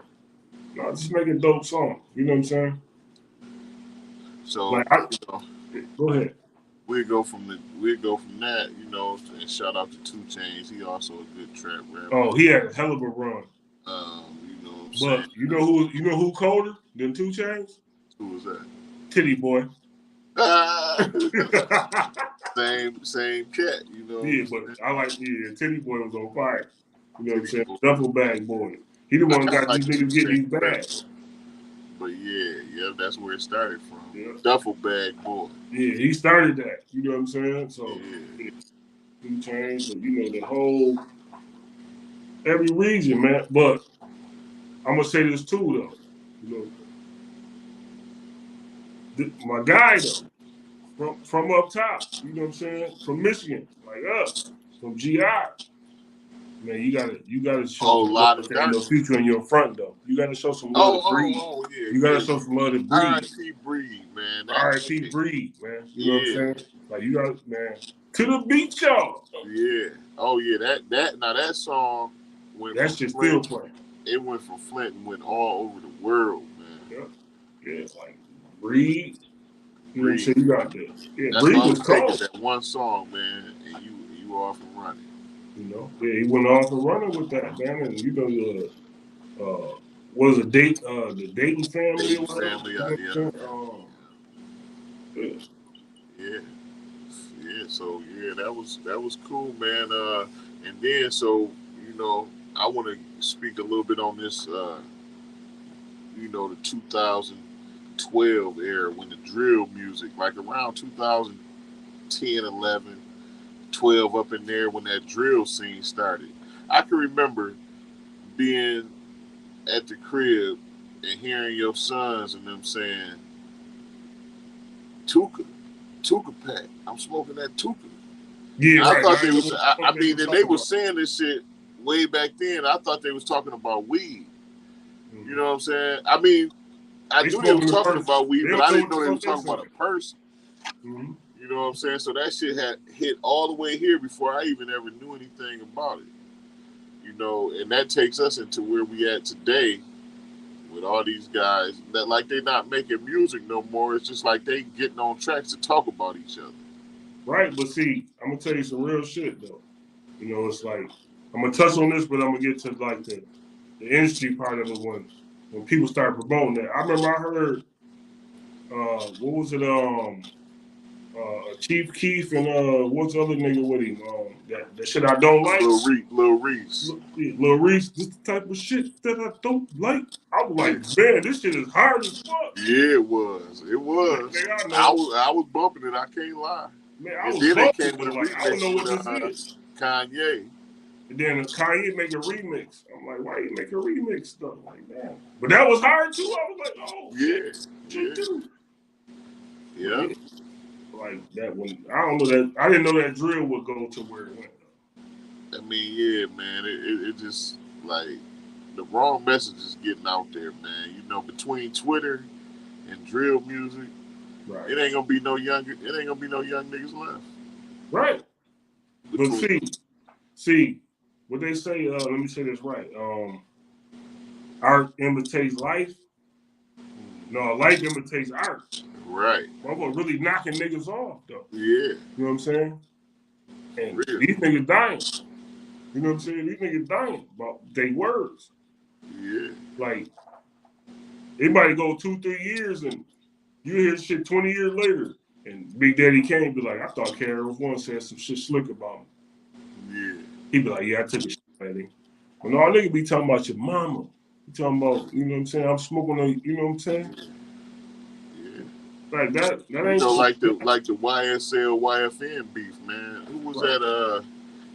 no, just make a dope song. You know what I'm saying? So Like, I, know, go ahead. we go from that, and shout out to Two Chains. He also a good trap rapper. Oh, he had a hell of a run. You know what I'm saying? But you know who colder than Two Chains? Who was that? Titty Boy. same cat, Yeah, but I like Titty Boy was on fire. You know what I'm Titty saying? Boy. Duffel Bag Boy. He the I one kind of got like these the Two niggas getting Chains these bags. but yeah, that's where it started from. Yeah. Duffel Bag Boy. Yeah, he started that. You know what I'm saying? So Yeah. Two Chains, but you know the whole every region, man. But I'm gonna say this too, though. You know, my guy though, from up top. You know what I'm saying? From Michigan, like us, from GI. Man, you gotta show Oh, some love. lot of There ain't no darkness. future in your front though. You gotta show some love to Breed. Yeah, You gotta yeah. show some love to Breed. R.I.P. Breed, man. That R.I.P. shit. Breed, man. You know what I'm Yeah, saying? Like you got man to the beat, y'all. yeah. Oh yeah, that song went That from shit still Flint. playing. It went from Flint and went all over the world, man. Yeah, yeah. Like Breed. You know what I'm Breed. saying? You got the That's Breed all was it takes is cold. that one song, man, and you off and running. You know, yeah, he went off and running with that, man. And you know was a date the Dayton family or Dayton whatever. family, You know yeah, what I'm saying? Yeah. yeah, yeah. So yeah, that was cool, man. And then I want to speak a little bit on this. The 2012 era when the drill music, like around 2010, 11, 12, up in there when that drill scene started. I can remember being at the crib and hearing your sons and them saying, Tuka, Tuka pack. I'm smoking that Tuka. Yeah, And I right. thought I they didn't know was. what the I fuck they mean, were and they talking were about. saying this shit way back then. I thought they was talking about weed. You Mm-hmm. know what I'm saying? I mean, I They knew they was smoking the talking person. about weed, They but don't I know didn't what the know they was fuck they talking about saying. a person. Mm-hmm. You know what I'm saying? So that shit had hit all the way here before I even ever knew anything about it. And that takes us into where we at today with all these guys that like they not making music no more. It's just like they getting on tracks to talk about each other. Right, but see, I'm gonna tell you some real shit though. You know, it's like I'm gonna touch on this, but I'm gonna get to like the industry part of it when people start promoting that. I remember I heard what was it Chief Keef and what's the other nigga with him that shit I don't like. Lil Reese. Lil Reese, this the type of shit that I don't like. I was Yeah. like, man, this shit is hard as fuck. Yeah, it was. It was. Nigga, I I know. was I was bumping it. I can't lie. Man, I And was then they bumping, came with but a like I don't remix know with what this is. Kanye. And then Kanye make a remix. I'm like, why you make a remix stuff like that? But that was hard too. I was like, oh shit, Yeah, shit yeah, too. But yeah. yeah, like that one. I don't know that. I didn't know that drill would go to where it went. I mean, yeah, man. It just like the wrong message is getting out there, man. Between Twitter and drill music, Right, it ain't gonna be no younger. It ain't gonna be no young niggas left. right. But Between see, what they say. Let me say this right. Art imitates life. No, life imitates art. right, Motherfucker really knocking niggas off though. yeah, You know what I'm saying? And real, these niggas dying. You know what I'm saying? These niggas dying about their words. yeah, Like It might go 2-3 years and you hear shit 20 years later. And Big Daddy Kane be like, I thought KRS-One said some shit slick about me. Yeah. He be like, yeah, I took a shit at him. But no, nigga be talking about your mama. You talking about, you know what I'm saying? I'm smoking on, you know what I'm saying? Yeah. Like that You ain't know, no. like the YSL YFN beef, man. Who was Right. that?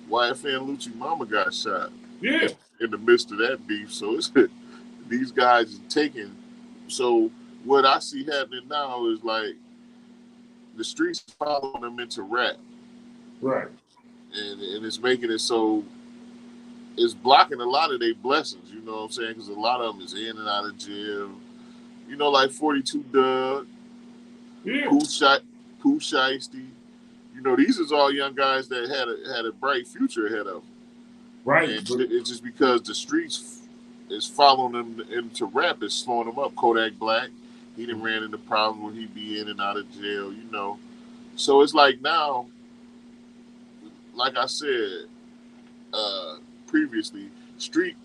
YFN Lucci Mama got shot Yeah. in the midst of that beef. So it's these guys are taking. So what I see happening now is like the streets following them into rap, Right. and it's making it so it's blocking a lot of their blessings. You know what I'm saying? Because a lot of them is in and out of jail. You know, like 42 Doug, Yeah. Pooh Shiesty. You know, these is all young guys that had a bright future ahead of them. Right. And But it's just because the streets is following them into rap, is slowing them up. Kodak Black, he done ran into problems where he be in and out of jail, you know. So it's like now, like I said previously, street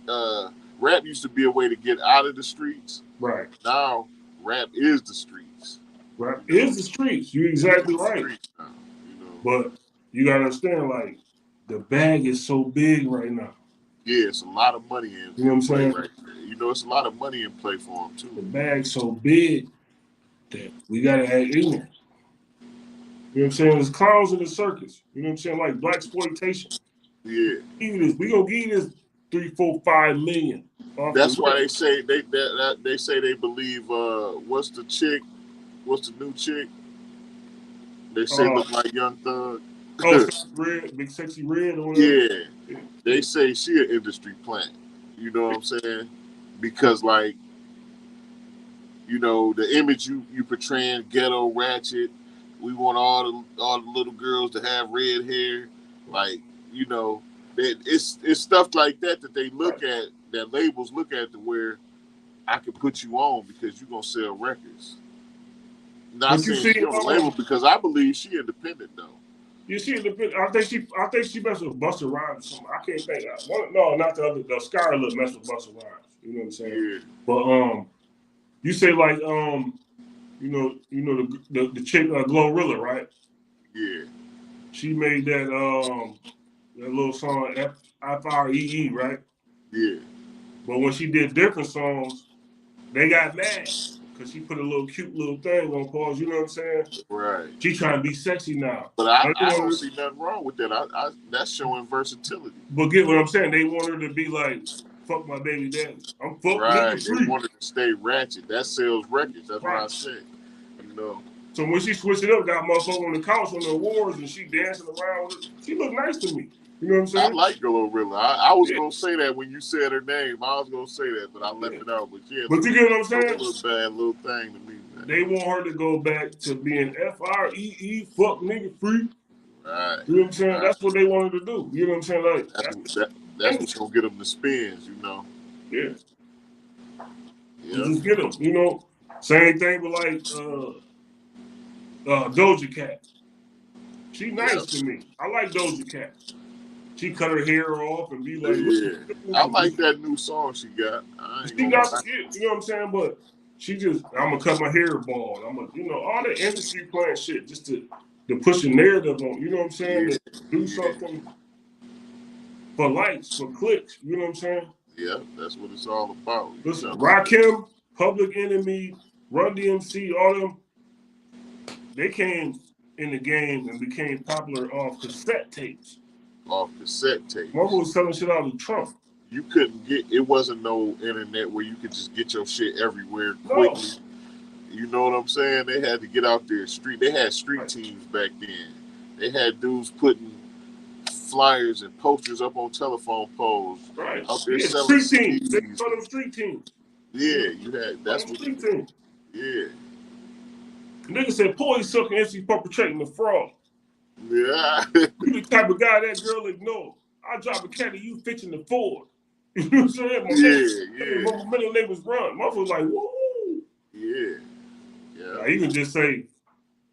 rap used to be a way to get out of the streets. right. Now rap is the streets. Right. You know, It's the streets. You're it is exactly the right. streets now. You know, But you gotta understand, like, the bag is so big right now. yeah, it's a lot of money You know what in I'm play saying? right there. You know, it's a lot of money in play for them too. The bag's so big that we gotta act ignorant. You know what I'm saying? There's clowns in the circus. You know what I'm saying? Like black exploitation. Yeah. We gonna give you this 3, 4, 5 million off the That's why rip. they say they say they believe what's the chick, what's the new chick? They say Uh, look like Young Thug. oh, Sexy Red, Big Sexy Red or whatever. Yeah, Yeah, they yeah. say she an industry plant. You know what I'm saying? Because like you know the image you portraying ghetto ratchet. We want all the little girls to have red hair. Like you know, it's stuff like that they Right. look at, that labels look at to where I can put you on because you're gonna sell records. Not But you saying see, she on the label because I believe she independent though. you see, I think she messed with Busta Rhymes or something. I can't think. No, not the other. The Skylar messed with Busta Rhymes. You know what I'm saying? Yeah, But you say like the chick Glorilla, right? yeah, She made that little song Free, right? yeah. But when she did different songs, they got mad because she put a little cute little thing on pause. You know what I'm saying? Right. She trying to be sexy now. But Now they I want don't her, see nothing wrong with that. That's showing versatility. but get what I'm saying? They want her to be like, "Fuck my baby daddy. I'm fuck nigga Right. They free." wanted to stay ratchet. That sells records. That's what Right. I said. You know. So when she switched it up, got motherfucker on the couch on the awards, and she dancing around with her, she looked nice to me. You know what I'm I saying? like Glorilla. I was Yeah, gonna say that when you said her name. I was gonna say that, but I left yeah. it out. But yeah, But you get what I'm look a saying? little bad little thing to me, man. They want her to go back to being Free, fuck nigga free. Right. You know what I'm saying? Right. That's what they want her to do. You know what I'm saying? Like That's that's what the that, that's what's industry. gonna get them the spins. You know. Yeah, you Yep. just get them. You know, same thing with like Doja Cat. She nice Yep. to me. I like Doja Cat. She cut her hair off and be like, look, Yeah. I like that new song she got. I ain't she gonna got lie. shit. You know what I'm saying? But she just, I'm gonna cut my hair bald. I'm gonna, all the industry playing shit just to push a narrative on. You know what I'm saying? Yeah. To do Yeah. something for likes, for clicks. You know what I'm saying? Yeah. That's what it's all about. You Listen, know. Rakim, Public Enemy, Run DMC, all them, they came in the game and became popular off cassette tapes. Off cassette Mother tapes. was selling shit out of the trunk. You couldn't get. It wasn't no internet where you could just get your shit everywhere No. quickly. You know what I'm saying? They had to get out there street. They had street Right. teams back then. They had dudes putting flyers and posters up on telephone poles Right. out there Yeah, selling street teams. They CDs. call them street teams. You Yeah, know, you had. call That's them what. street teams. Yeah, Nigga said, Poise sucking MC perpetrating the fraud. yeah, You the type of guy that girl ignore. I drive a caddy, you fixing the Ford. You know what I'm saying? yeah, My middle name was Run. Motherfucker was like, woo. yeah, yeah, Now, he can just say,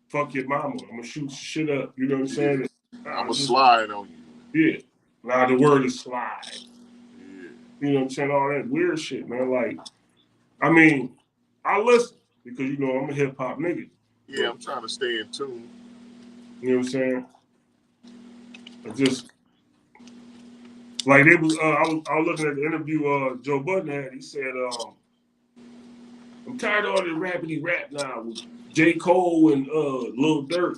fuck your mama. I'm gonna shoot shit up. You know what I'm yeah. saying? I'm a Just, slide on you. yeah. Now the word is slide. Yeah, You know what I'm saying? All that weird shit, man. Like, I mean, I listen because I'm a hip hop nigga. Yeah, But I'm trying to stay in tune. you know what I'm saying? I just like they was. I was looking at the interview Joe Budden had. He said, "I'm tired of all this rapidy rap now with J. Cole and Lil Durk.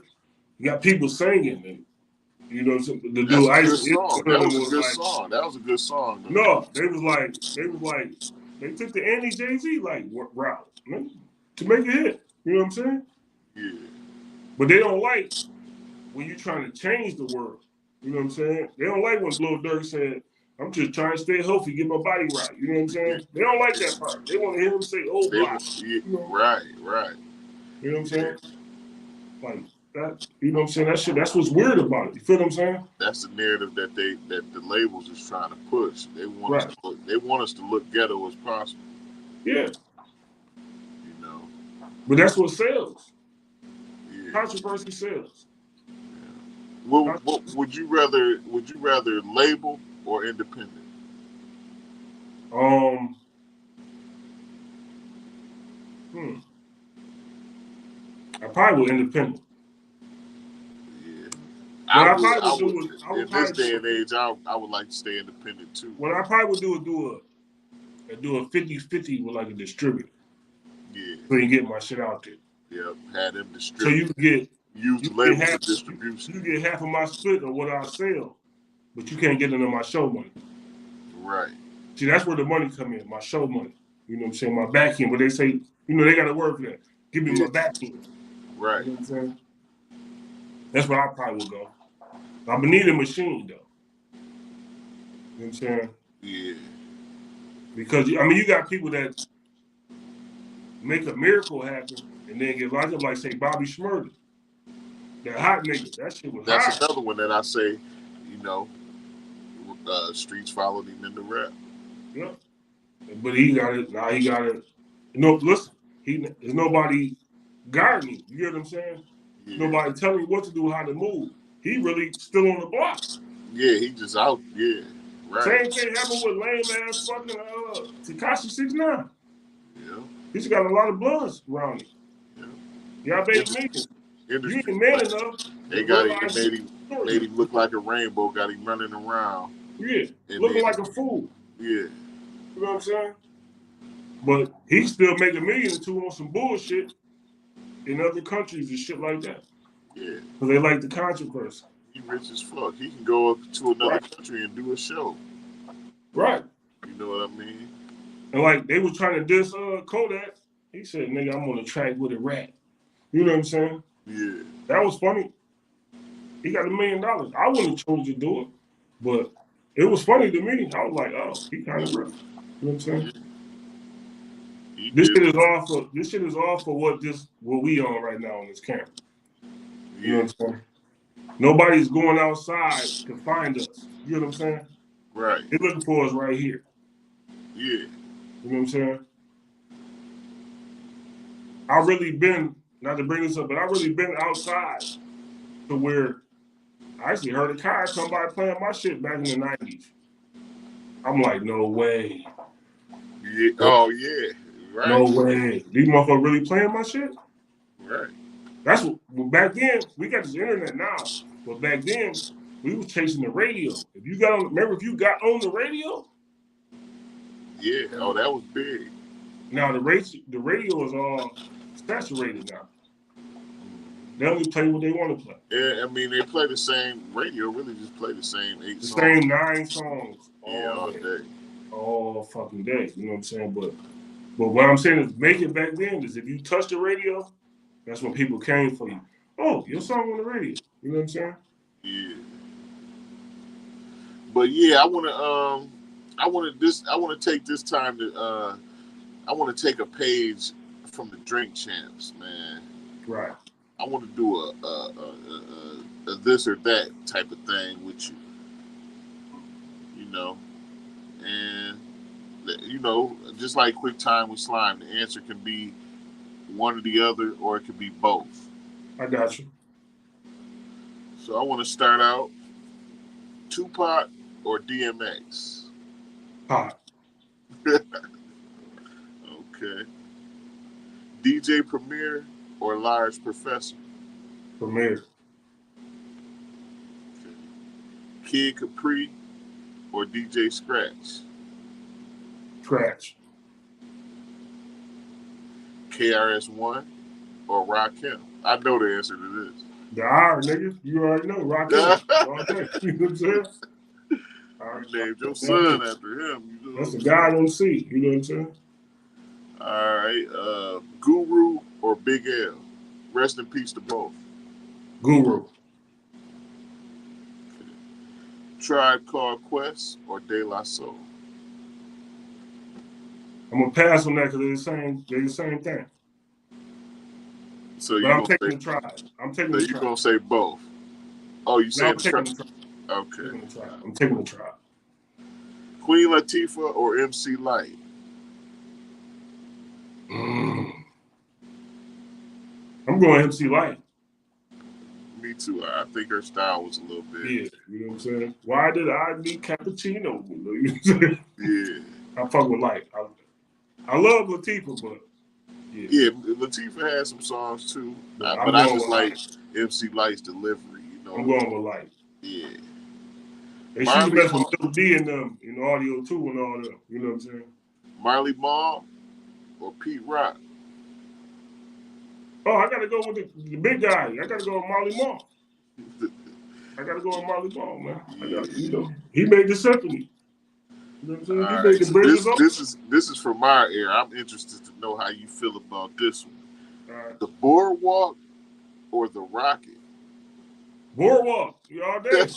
You got people singing and." The That's dude a Ice good Ish, song. one of That them was a was good like, song. That was a good song, though. no, they was like, they took the anti Jay-Z like route to make a hit. You know what I'm saying? Yeah, But they don't like when you're trying to change the world. You know what I'm saying? They don't like when Lil Durk said, I'm just trying to stay healthy, get my body right. You know what I'm yeah, saying? They don't like that part. They want to hear him say old they block. were. Yeah, You know, right, right. you know what I'm Yeah, saying? Like that, you know what I'm saying? That shit, that's what's weird about it. You feel what I'm saying? that's the narrative that the labels is trying to push. They want us Right. to look. They want us to look ghetto as possible. Yeah. You know. But that's what sells. Yeah. Controversy sells. What would you rather? Would you rather label or independent? Um, hmm. I probably would independent. Yeah. What I I would. probably I would would. do is I would In this probably day do and age, I would like to stay independent too. what I probably would do is do a 50-50 with like a distributor. Yeah. So you get my shit out there. Yep. Had them So distribute. you get Use you the get label for half distribution. you get half of my split of what I sell, but you can't get into my show money. Right. See, that's where the money come in, my show money. You know what I'm saying? My back end, but they say, they gotta work for that. Give me Yeah. my back end. You Right. know what I'm saying? That's where I probably would go. I'm gonna need a machine though. You know what I'm saying? Yeah. Because I mean, you got people that make a miracle happen and then get locked up, like say Bobby Shmurda, that hot nigga. That shit was That's hot. another one that I say. You know, streets followed him in the rap. Yeah. But he got it. Now he got it. Listen, there's nobody guarding him. You get what I'm saying? Yeah. Nobody telling him what to do, how to move. He really still on the block. Yeah. He just out. Yeah. Right. Same thing happened with lame ass fucking Takashi 69. Yeah. He's got a lot of bloods around him. Yeah. Y'all made Industry. millions. You Industry. ain't man enough They to got him. They realize the made story. him look like a rainbow. Got him running around, Yeah, and looking then like a fool. yeah, You know what I'm saying? But he's still making millions too on some bullshit in other countries and shit like that. yeah. Because they like the controversy. He rich as fuck. He can go up to another Right. country and do a show. Right. You know what I mean? And like they was trying to diss Kodak. He said, nigga, I'm on the track with a rat. You know what I'm saying? Yeah. That was funny. He got $1 million. I wouldn't have chose to do it. But it was funny to me. I was like, oh, he kind of real. You know what I'm saying? Yeah. He This did. shit is all for what we on right now on this camera. You know Yeah. what I'm saying? Nobody's going outside to find us. You know what I'm saying? Right. They're looking for us right here. Yeah. You know what I'm saying? I really been, not to bring this up, but I really been outside to where I actually heard a car come by playing my shit back in the 90s. I'm like, no way. Yeah. Oh yeah. No Right. way. These motherfuckers really playing my shit? Right. That's what back then, we got this internet now. But back then, we was chasing the radio. If you got on the radio, Yeah. Oh, that was big. now the radio is all saturated now. They only play what they want to play. Yeah. I mean, they play the same radio. Really, just play the same 8 The songs. same 9 songs Yeah, all all day, day. all fucking day. You know what I'm saying? But what I'm saying is, make it back then is if you touch the radio, that's when people came for you. Oh, your song on the radio. You know what I'm saying? Yeah. But yeah, I want to take this time to I want to take a page from the Drink Champs, man. Right. I want to do a this or that type of thing with you, you know, and just like Quick Time with Slime, the answer can be one or the other, or it could be both. I got you. So I want to start out Tupac or DMX. Pop. Okay. DJ Premier or Large Professor? Premier. Kid Capri or DJ Scratch? Scratch. KRS-One or Rakim? I know the answer to this. The R, nigga. You already know. Rakim. All day. You know what I'm saying? You named your Rakim. son after him. You know That's the guy I don't see. You know what I'm saying? All right. Guru or Big L? Rest in peace to both. Guru. Tribe Called Quest or De La Soul? I'm gonna pass on that because they're the same thing. So But I'm taking the tribe. I'm taking the tribe. You're gonna say both. Oh, you saying I'm taking the tribe. Okay. I'm taking the tribe. Queen Latifah or MC Lyte? I'm going MC Lyte. Me too. I think her style was a little bit. Yeah, you know what I'm saying? Why did I need cappuccino? You know what I'm saying? Yeah. I fuck with Lyte. I love Latifah, but yeah, Latifah had some songs too. But I just like MC Lyte's delivery. You know, I'm going with Lyte. Yeah. And she's the best with Lil D in them, in audio too, and all that. You know what I'm saying? Marley Marl or Pete Rock? Oh, I gotta go with the big guy. I gotta go with Marley Marl. I gotta go with Marley Marl, man. He made the symphony. You know what I'm saying? He made the bridges. This is from our era. I'm interested to know how you feel about this one. Right. The Boardwalk or the Rocket? Boardwalk. You all day.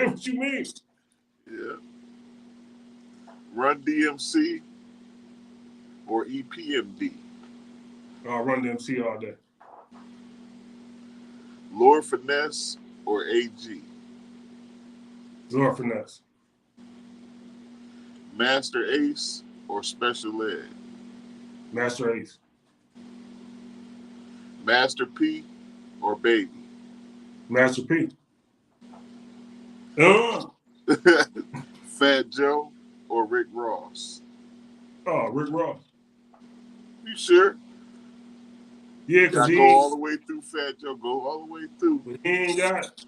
What you mean? Yeah. Run DMC or EPMD? Run DMC all day. Lord Finesse or AG? Lord Finesse. Master Ace or Special Ed? Master Ace. Master P or Baby? Master P. Fat Joe or Rick Ross? Oh, Rick Ross. You sure? Yeah, because go all the way through Fat Joe. Go all the way through. But he ain't got.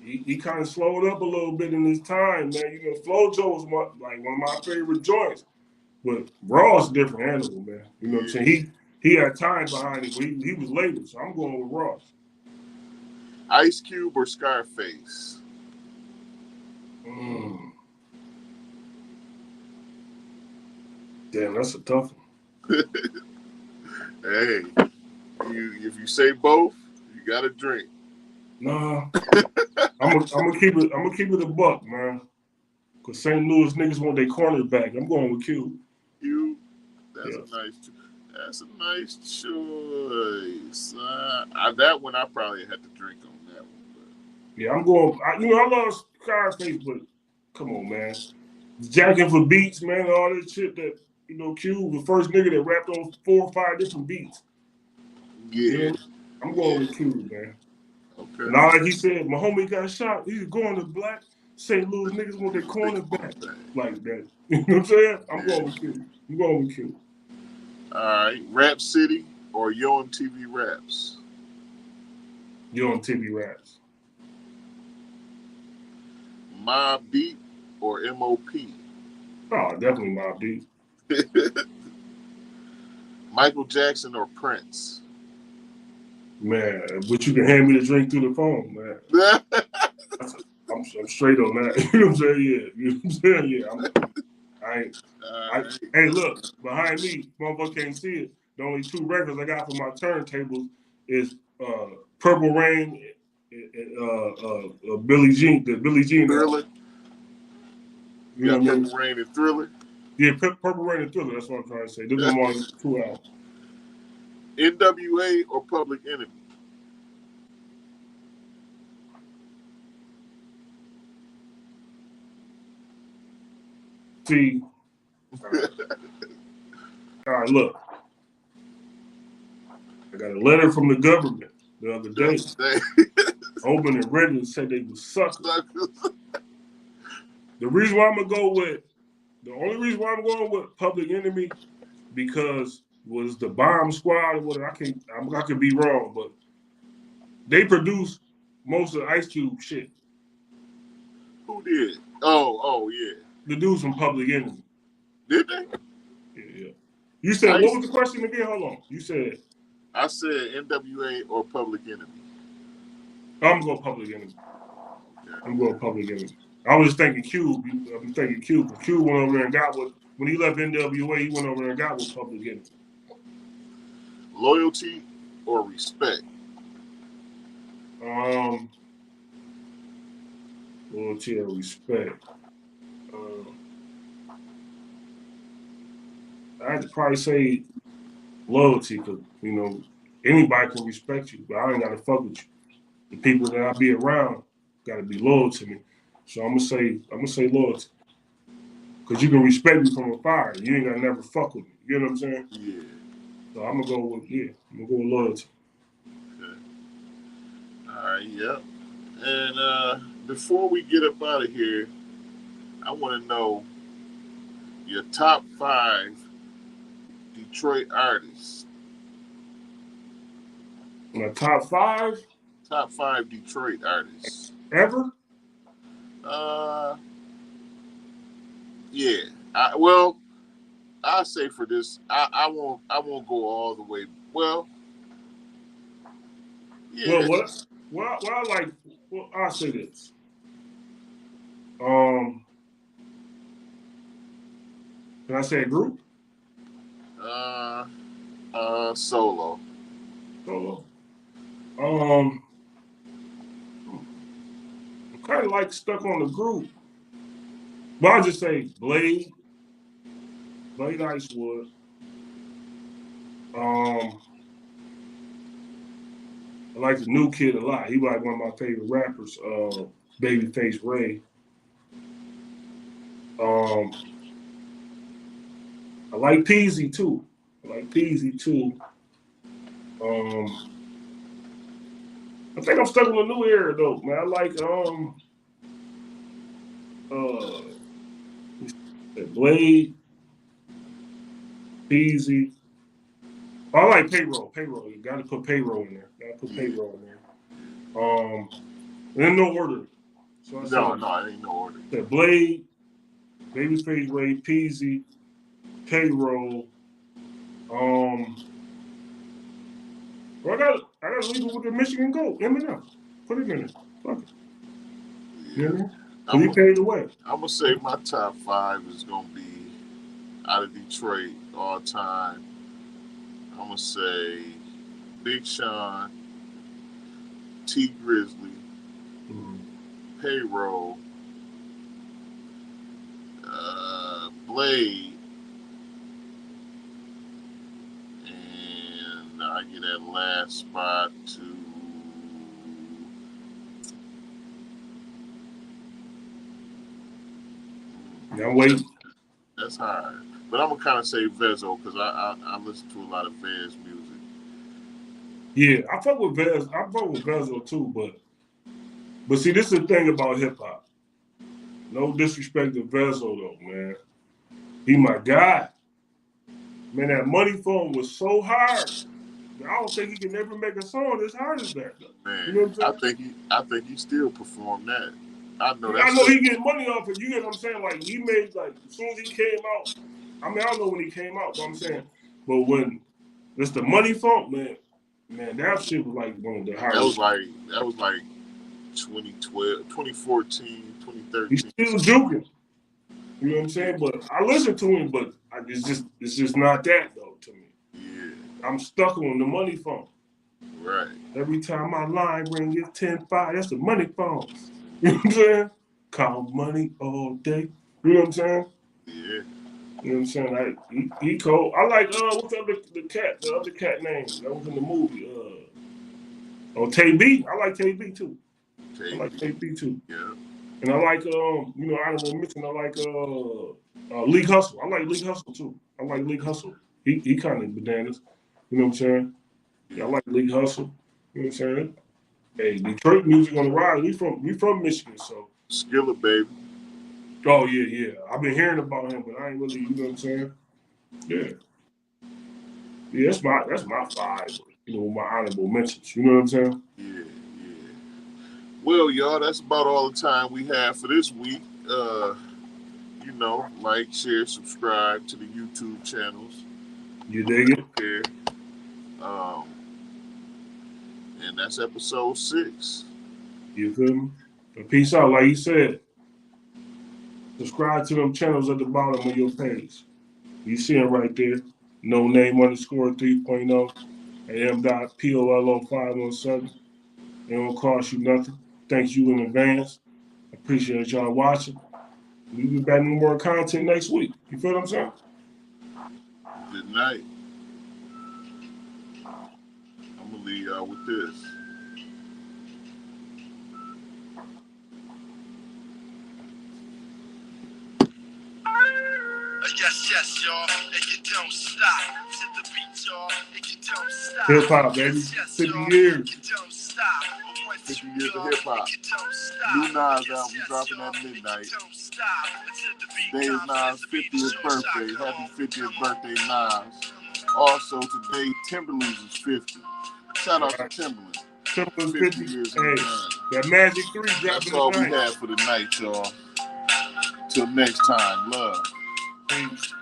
He kind of slowed up a little bit in his time, man. You know, Flo Joe was one of my favorite joints. But Ross, different animal, man. You know what I'm saying? He had time behind him, but he was later, so I'm going with Ross. Ice Cube or Scarface? Damn, that's a tough one. Hey, if you say both, you got to drink. Nah, I'm gonna keep it. I'm gonna keep it a buck, man. Cause St. Louis niggas want their cornerback. I'm going with Q. Q, that's a nice choice. That one I probably had to drink on that one. But. Yeah, I'm going. I love Scarface, but come on, man. Jacking for beats, man. All this shit that Q was the first nigga that rapped on 4 or 5 different beats. Yeah, you know? I'm going with Q, man. Okay. Now, like he said, my homie got shot. He's going to black. St. Louis niggas want their cornerback like that. You know what I'm saying? I'm going with Q. I'm going with Q. All right. Rap City or Yo MTV Raps? Yo MTV Raps. Mobb Deep or MOP? Oh, definitely Mobb Deep. Michael Jackson or Prince? Man, but you can hand me the drink through the phone, man. I'm straight on that. You know what I'm saying? Yeah. You know what I'm saying? Yeah. Hey, look, behind me, motherfucker can't see it. The only 2 records I got for my turntables is Purple Rain and Billie Jean. The Billie Jean Thriller. You know what I mean? Purple Rain and Thriller. Yeah, Purple Rain and Thriller. That's what I'm trying to say. This one on 2 albums. NWA or Public Enemy? See, all right, look. I got a letter from the government the other day. Open and ready to say they was suckers. The only reason why I'm going with Public Enemy, because was the Bomb Squad or whatever. I could be wrong, but they produced most of Ice Cube shit. Who did? Oh yeah. The dudes from Public Enemy. Did they? Yeah. You said what Ice. was the question again? Hold on. You said I said NWA or Public Enemy. I'm going Public Enemy. Okay. I'm going Public Enemy. I was thinking Cube. I'm thinking Cube. Cube went over there and got what when he left NWA. He went over there and got with Public Enemy. Loyalty or respect? Loyalty or respect. I'd probably say loyalty because anybody can respect you, but I ain't gotta fuck with you. The people that I be around gotta be loyal to me. So I'm gonna say loyalty because you can respect me from afar. You ain't gotta never fuck with me. You know what I'm saying? Yeah. So I'm gonna go with loyalty. Okay. All right. Yep. And before we get up out of here, I want to know your top 5 Detroit artists. My top 5 Top 5 Detroit artists. ever. Uh, yeah. Well, I say for this, I won't go all the way. Well, Well, yeah. what I like. Well, I'll say this. Um, can I say a group? Uh, Solo. Solo. I'm kind of like stuck on the group, but I'll just say Blade Icewood. I like the new kid a lot. He like one of my favorite rappers. Babyface Ray. Um, I like Peasy too. Um, I think I'm stuck in a new era though, man. I like uh Blade, Peasy. Oh, I like Payroll. You gotta put Payroll in there. Yeah. In no order. So I No, said no, it ain't no order. Blade, Babyface Ray, Peasy, Payroll. Well, I gotta leave it with the Michigan Goat, Eminem. Put him in it. Fuck it. Yeah. You know what I mean? Because he paid the way. I'm gonna say my top 5 is gonna be out of Detroit all time. I'm gonna say Big Sean, T Grizzly, Payroll, Blade, and I get that last spot to. Now wait. That's hard, but I'm gonna kind of say Vezo because I listen to a lot of Vez music. Yeah, I fuck with Vez. I fuck with Vezo too, but see, this is the thing about hip hop. No disrespect to Vezo though, man. He my guy. Man, that Money Phone was so hard. I don't think he can ever make a song as hard as that. Though. You know Man, what I'm saying? I think he still performed that. I know I that's know he getting money off it. You get what I'm saying? Like he made as soon as he came out. I mean, I don't know when he came out, but I'm saying, but when it's the Money Phone, man, that shit was like one of the hardest. That was like 2012, 2014, He's 2013. still juking. You know what I'm saying? But I listen to him, but it's just not that though to me. Yeah. I'm stuck on the Money Phone. Right. Every time my line ring, it's 10-5. That's the Money Phone. You know what I'm saying? Call money all day. You know what I'm saying? Yeah. You know what I'm saying? He cold. I like what's the other cat name that was in the movie? Tay B. I like Tay B too. I like Tay B too. Yeah. And I like honorable mention. I like League Hustle. I like League Hustle too. I like League Hustle. He kind of bananas. You know what I'm saying? Yeah, I like League Hustle. You know what I'm saying? Hey, Detroit music on the rise. We from Michigan, so. Skillet, baby. Oh yeah. I've been hearing about him, but I ain't really. You know what I'm saying? Yeah. Yeah, that's my five. You know, my honorable mentions. You know what I'm saying? Yeah, yeah. Well, y'all, that's about all the time we have for this week. Like, share, subscribe to the YouTube channels. You dig it? Here. Um, and that's episode 6. You feel me? But peace out, like you said. Subscribe to them channels at the bottom of your page. You see them right there. No name underscore 3.0 and M.POLO517. It don't cost you nothing. Thank you in advance. Appreciate y'all watching. We'll be back with more content next week. You feel what I'm saying? Good night. I'm going to leave y'all with this. Yes, y'all. And you don't stop. To the beat, y'all. And you don't stop. Hip hop, baby. Yes, 50 y'all. years. You don't stop. 50 years of hip hop. New Nas album dropping at midnight. Today is Nas' 50th birthday. Happy 50th birthday, Nas. Also, today, Timberlands is 50. Shout out to Timberland. Timberland's 50 50. years in Hey, the game. that Magic 3 That's dropping all we tonight. have for the night, y'all. Till next time, love. Peace.